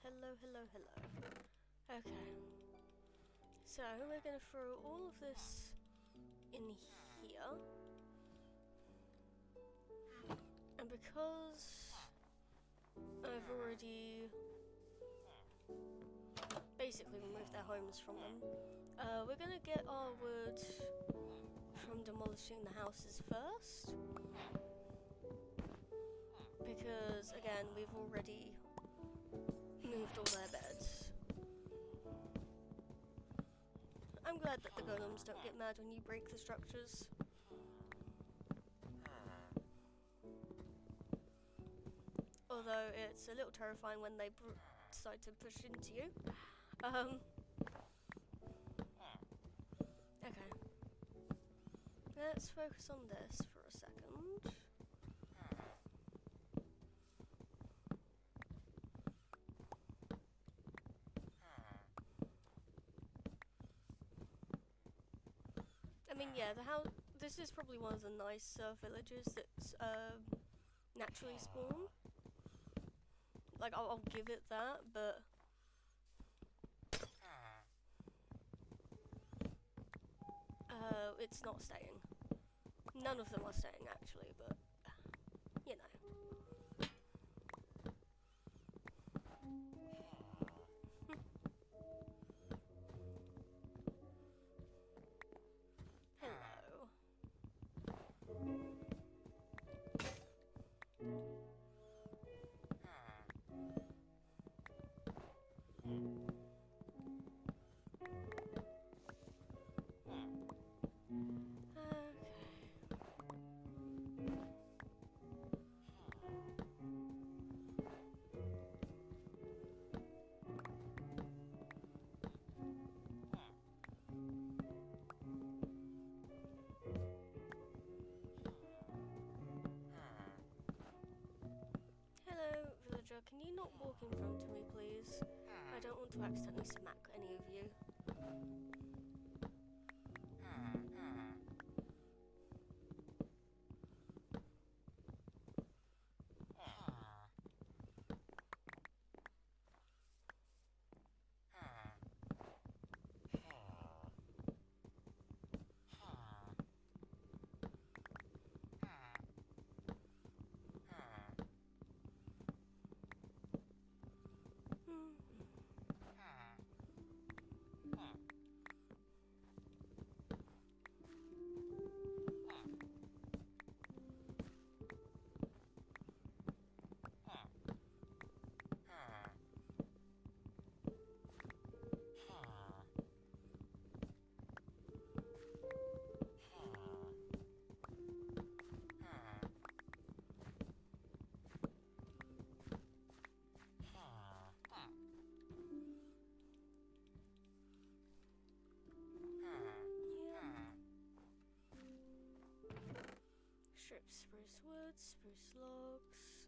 Hello. Okay. So, we're going to throw all of this in here. And because I've already basically removed their homes from them, we're going to get our wood from demolishing the houses first. Because, again, we've already moved all their beds. I'm glad that the golems don't get mad when you break the structures. Although it's a little terrifying when they decide to push into you. Okay. Let's focus on this for a second. I mean, yeah, this is probably one of the nicer villages that's naturally spawned. Like, I'll give it that, but it's not staying. None of them are staying, actually, but you know. Hello. Can you not walk in front of me, please? I don't want to accidentally smack any of you. Strip spruce wood, spruce logs.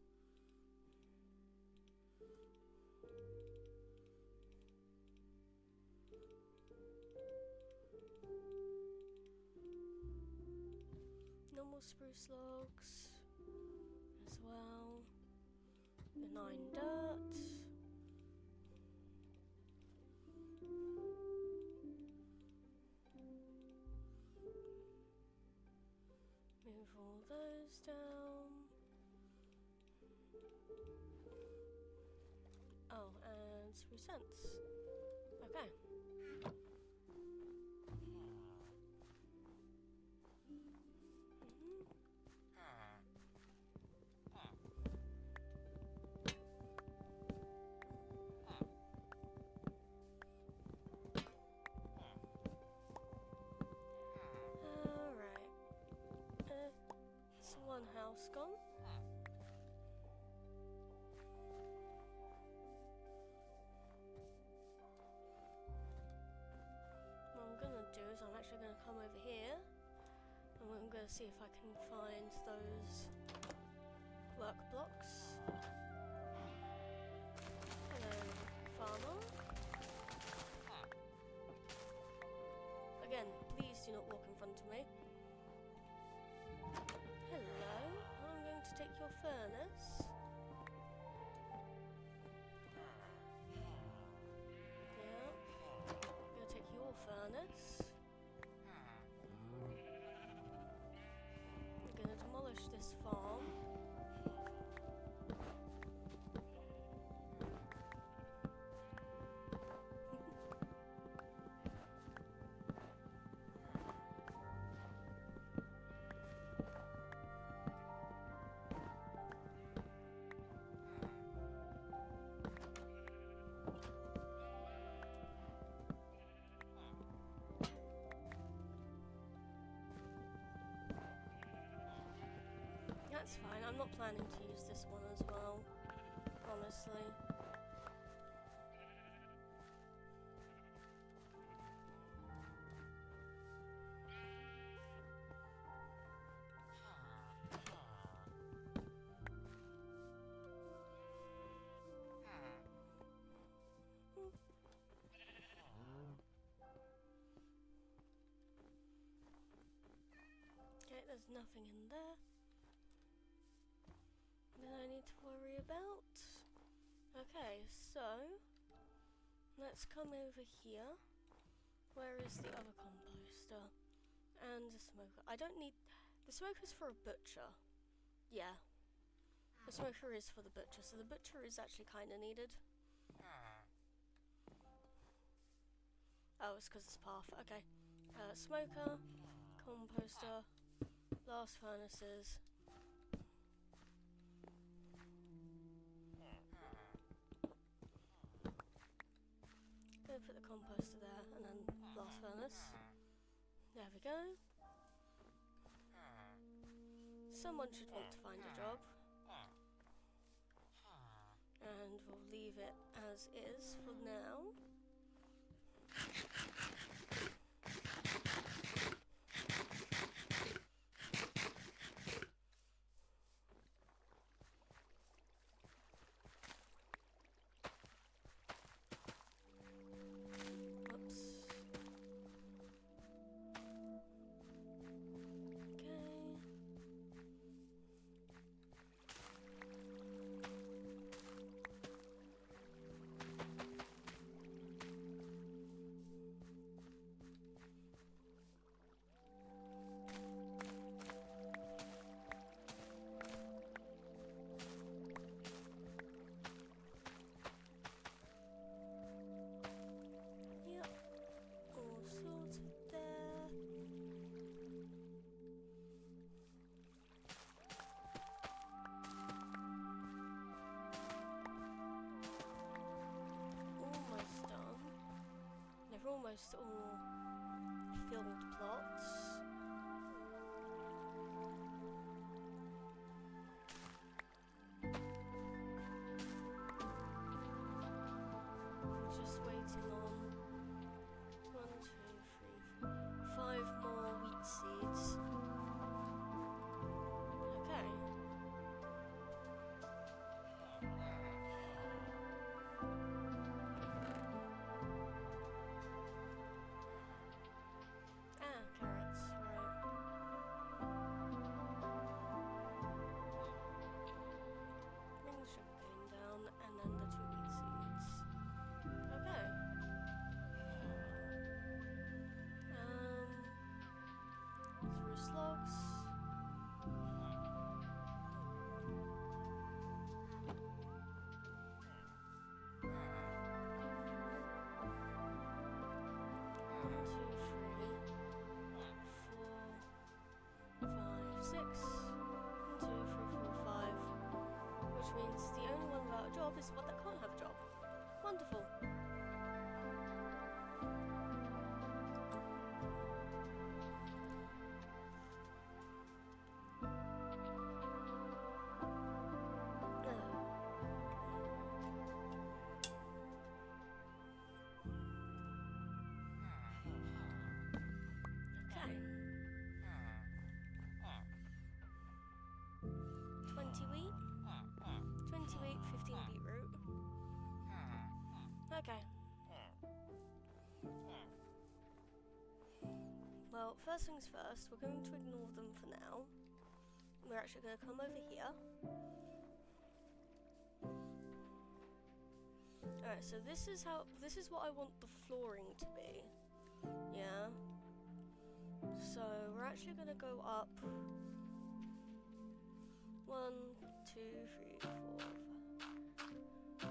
Normal spruce logs as well. Benign dirt. Move all those down. Oh, and spruce scents. Okay. one house gone. What I'm gonna do is I'm actually gonna come over here and I'm gonna see if I can find those work blocks. Hello, farmer. Again, please do not walk in front of me. Hello, I'm going to take your furnace. Yep. I'm going to take your furnace. I'm going to demolish this farm. That's fine, I'm not planning to use this one as well, honestly. Okay, there's nothing in there that I need to worry about. Okay, so let's come over here. Where is the other composter? And the smoker. I don't need... The smoker's for a butcher. Yeah. The smoker is for the butcher, so the butcher is actually kind of needed. Oh, it's because it's path. Okay. Smoker, composter, blast furnaces. Gonna put the composter there and then blast furnace. There we go. Someone should want to find a job. And we'll leave it as is for now. Almost all filled plots. Just waiting on 1, 2, 3, 4, 5 more wheat seeds. Okay. Carrots, right. Bring the sugarcane down and then the 2 wheat seeds. Okay. Through slugs. Means the only one without a job is one that can't have a job. Wonderful. Okay. Well, first things first, we're going to ignore them for now. We're actually going to come over here. Alright, so this is what I want the flooring to be. Yeah. So we're actually going to go up 1, 2, 3, 4,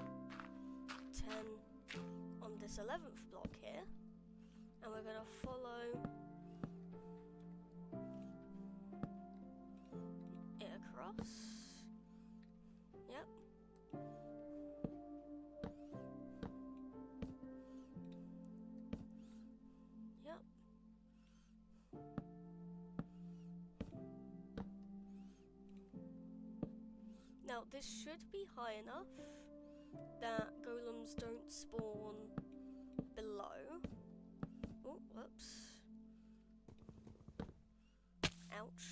10 on this 11th block here. And we're going to follow it across. Yep. Yep. Now this should be high enough that golems don't spawn below. Oh, whoops. Ouch.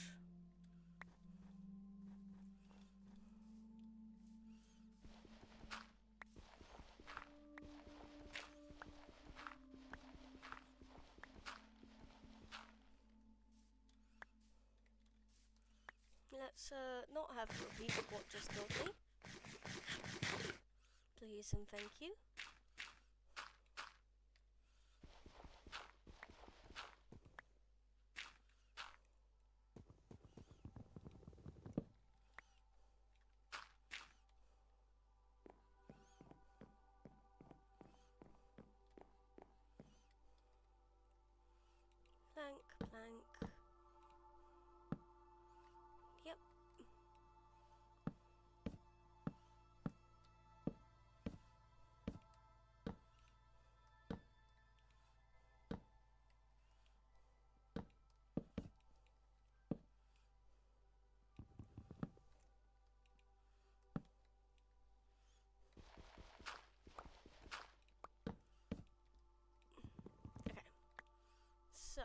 Let's not have a repeat of what just killed me. Please and thank you. Plank, plank. Yep. Okay. So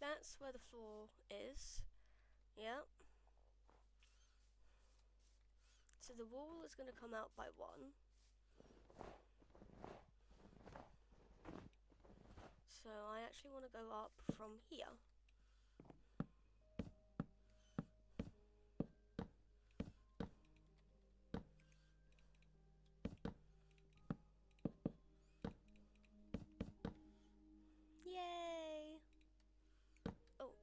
that's where the floor is. Yep. So the wall is going to come out by 1. So I actually want to go up from here. Yay! Oh,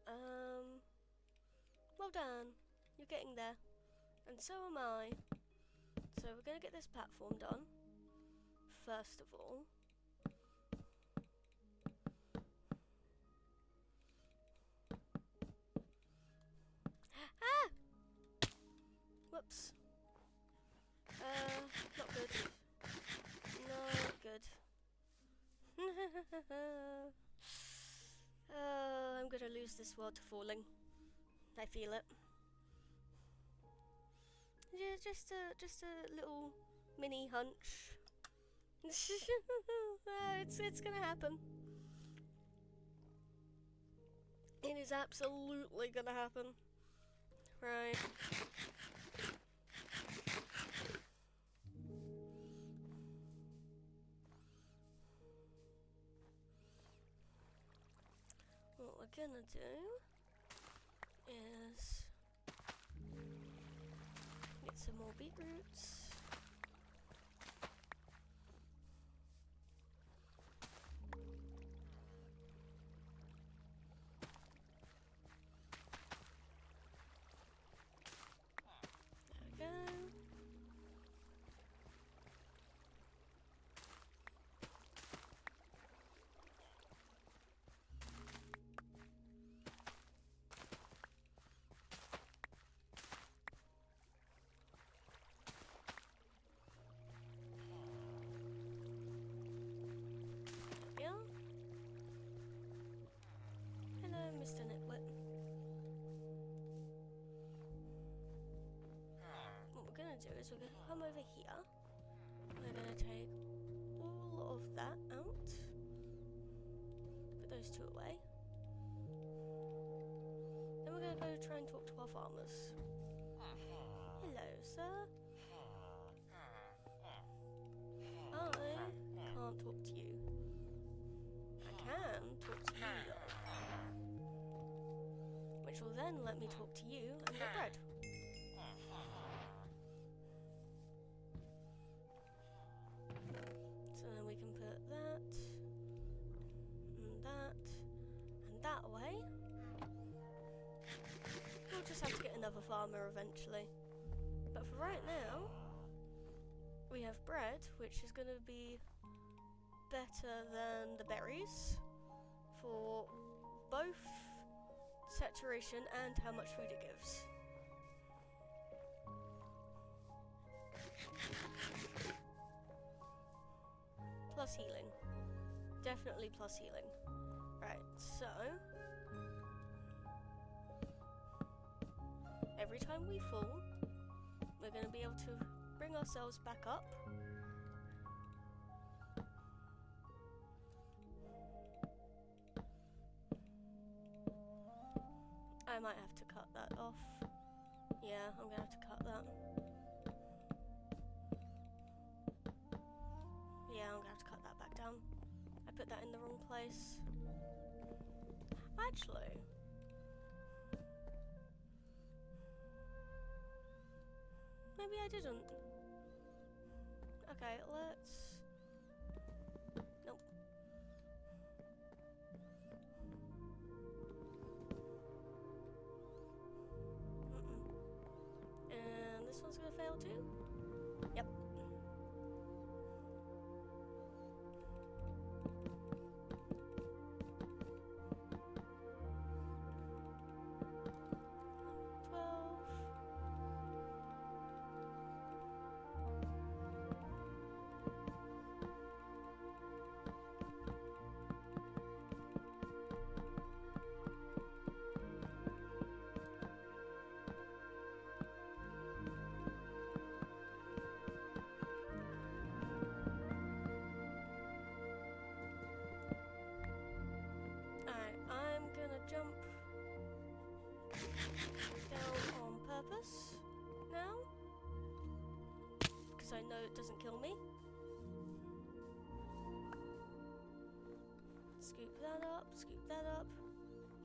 well done. You're getting there. And so am I. So we're going to get this platform done, first of all. Ah! Whoops. Not good. Not good. I'm gonna lose this world to falling. I feel it. Yeah, just a little mini hunch. It's gonna happen. It is absolutely gonna happen. Right. What we're gonna do is get some more beetroots. There we go. Yeah. Hello, Mr. Nitwit. What we're gonna do is we're gonna come over here. We're gonna take all of that out. Put those two away. go try and talk to our farmers. Hello, sir. I can't talk to you. I can talk to you, though. Which will then let me talk to you and get bread. So then we can put that, and that away. We'll just have to get another farmer eventually. But for right now, we have bread, which is going to be better than the berries for both saturation and how much food it gives. Plus healing. Definitely plus healing. Right, so every time we fall, we're going to be able to bring ourselves back up. I might have to cut that off. Yeah, I'm going to have to cut that. Yeah, I'm going to have to cut that back down. I put that in the wrong place. Actually, maybe I didn't. Okay, let's... Nope. And this one's gonna fail too? Yep. Jump down on purpose now, because I know it doesn't kill me. Scoop that up, scoop that up,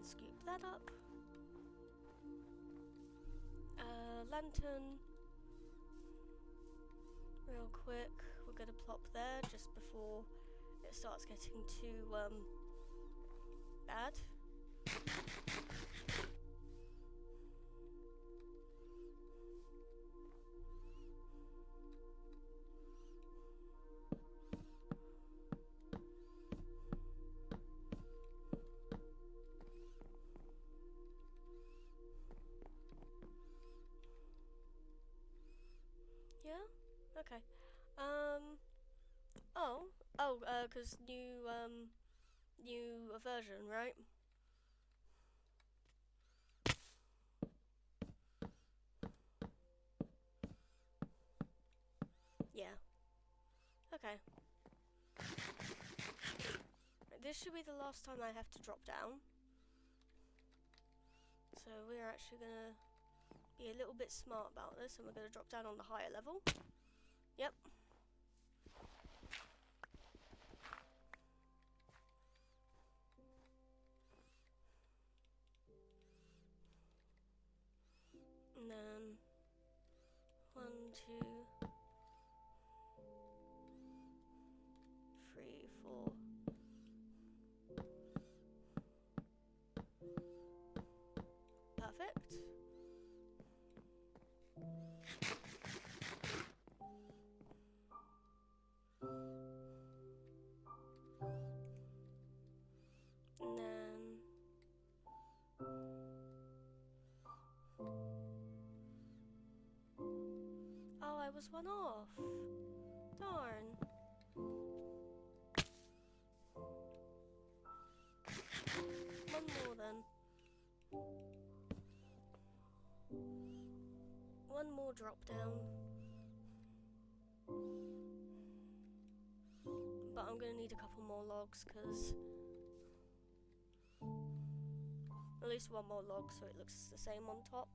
scoop that up. Lantern, real quick, we're going to plop there just before it starts getting too bad. Yeah? Okay. Cause new version, right? Yeah. Okay. This should be the last time I have to drop down. So we're actually gonna be a little bit smart about this, and we're gonna drop down on the higher level. Yep. And then 1, 2, 3, 4. Perfect. And then oh, I was one off. Darn. One more then. One more drop down. But I'm gonna need a couple more logs, because At least one more log so it looks the same on top.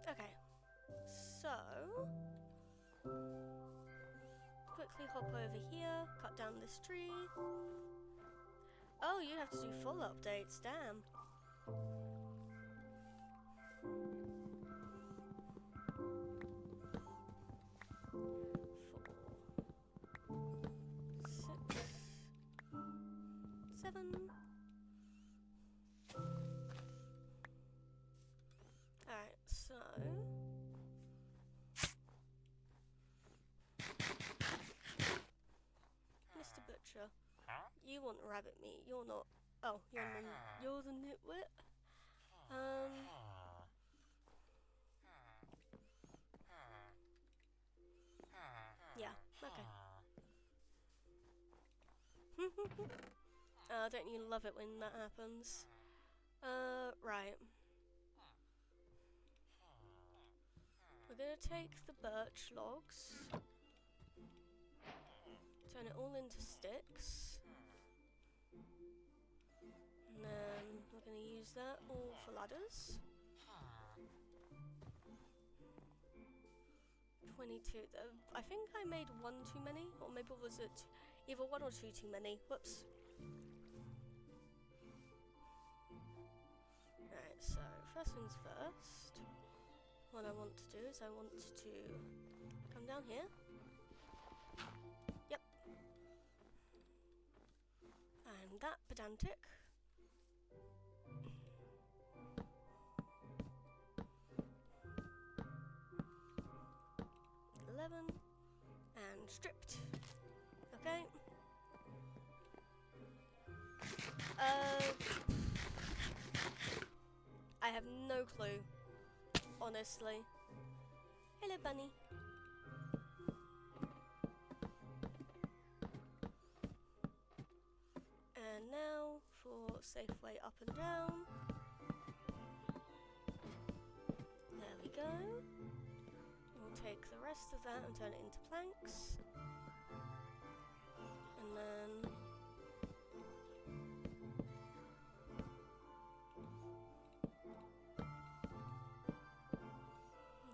Okay, so quickly hop over here, cut down this tree. Oh, you have to do full updates, damn. 4, 6, 7. Alright, so Mr. Butcher, you want rabbit meat, you're not. Oh, you're the nitwit? Yeah, okay. Don't you love it when that happens? Right. We're gonna take the birch logs, turn it all into sticks, and then we're gonna use that all for ladders. 22. I think I made one too many, or maybe was it either one or two too many? Whoops. Alright, so first things first. What I want to do is I want to come down here. Yep. I'm that pedantic. 11 and stripped. Okay. I have no clue, honestly. Hello, bunny. And now for safe way up and down. There we go. We'll take the rest of that and turn it into planks. And then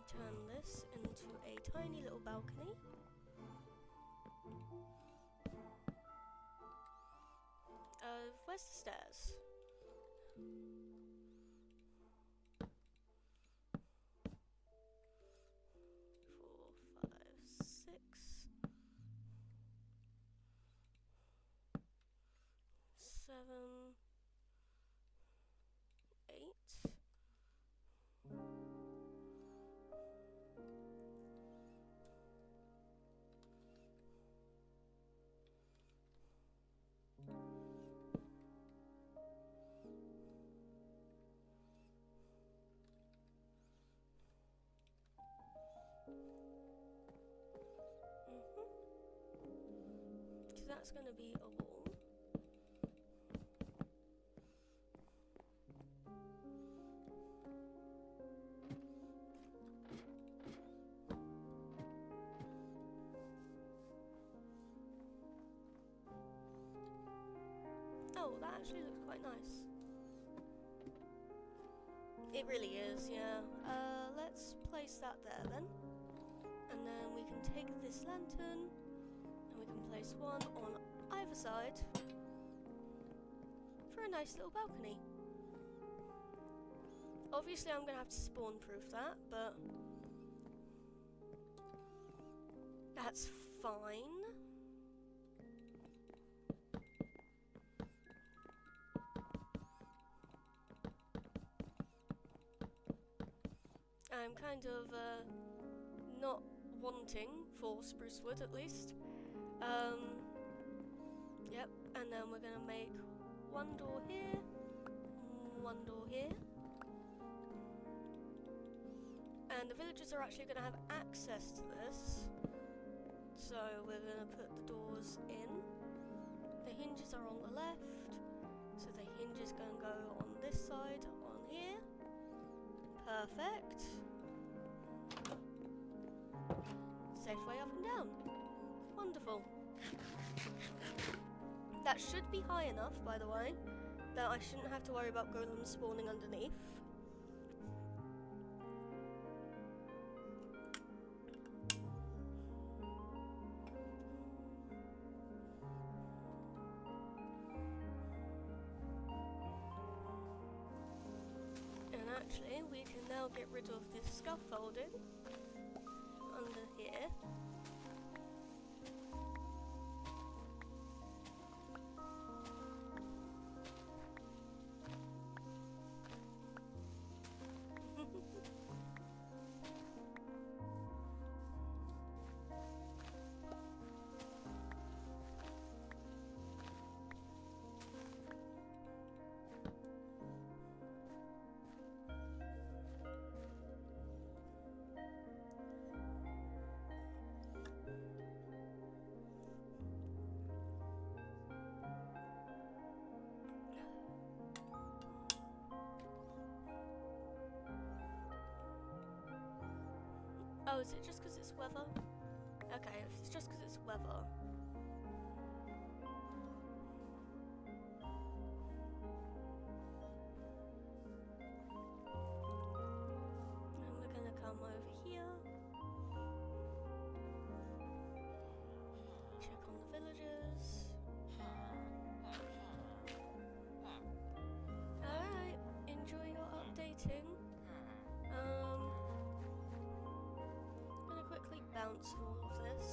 turn this into a tiny little balcony. Where's the stairs? Seven, 8. So that's going to be a wall. Oh, that actually looks quite nice. It really is, yeah. Let's place that there then. And then we can take this lantern and we can place one on either side for a nice little balcony. Obviously I'm going to have to spawn proof that, but that's fine. I'm kind of not wanting for spruce wood at least. Yep, and then we're gonna make one door here, one door here. And the villagers are actually gonna have access to this. So we're gonna put the doors in. The hinges are on the left, so the hinges gonna go on this side, on here. Perfect. Safe way up and down. Wonderful. That should be high enough, by the way, that I shouldn't have to worry about golems spawning underneath. And actually, we can now get rid of this scaffolding under here. Oh, is it just because it's weather? Okay, if it's just because it's weather. And we're gonna come over here. Check on the villagers. Alright, enjoy your updating. Quickly bounce all of this.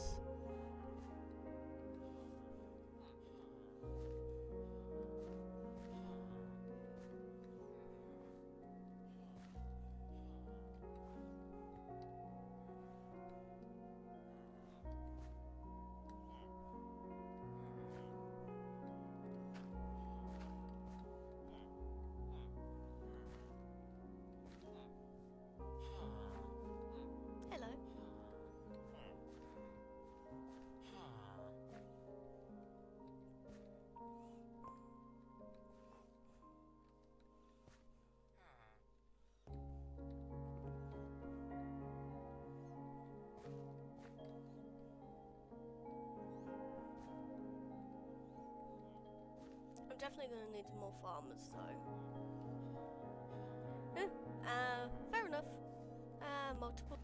Hello. I'm definitely gonna need more farmers though. Fair enough. Multiple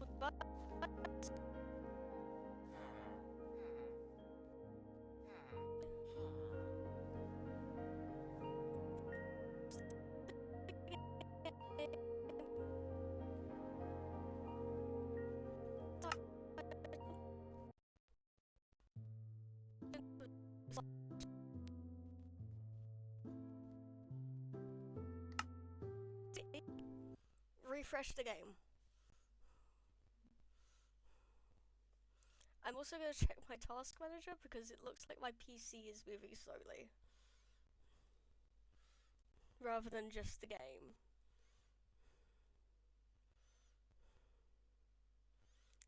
refresh the game. I'm also going to check my task manager because it looks like my PC is moving slowly. Rather than just the game.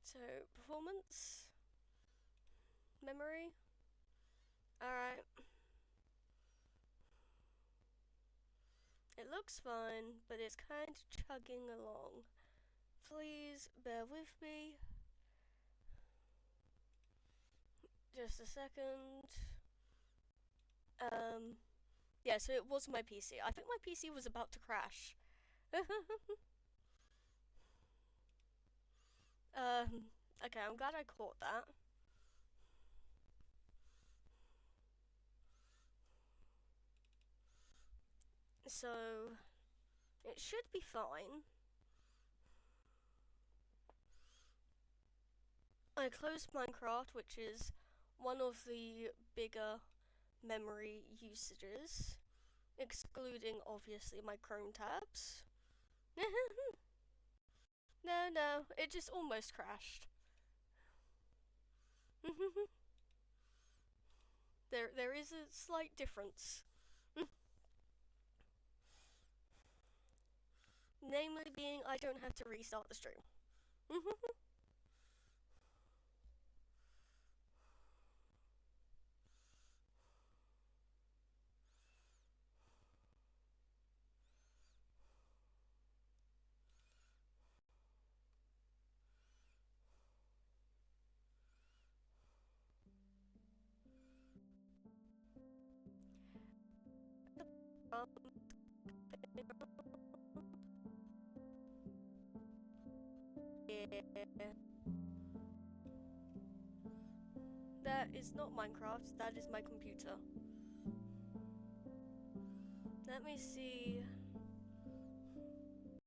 So, performance. Memory. Alright. It looks fine, but it's kind of chugging along. Please bear with me. Just a second. Yeah, so it was my PC. I think my PC was about to crash. Okay, I'm glad I caught that. So, it should be fine. I closed Minecraft, which is one of the bigger memory usages, excluding obviously my Chrome tabs. No, it just almost crashed. There is a slight difference. Namely being I don't have to restart the stream. That is not Minecraft, that is my computer. Let me see.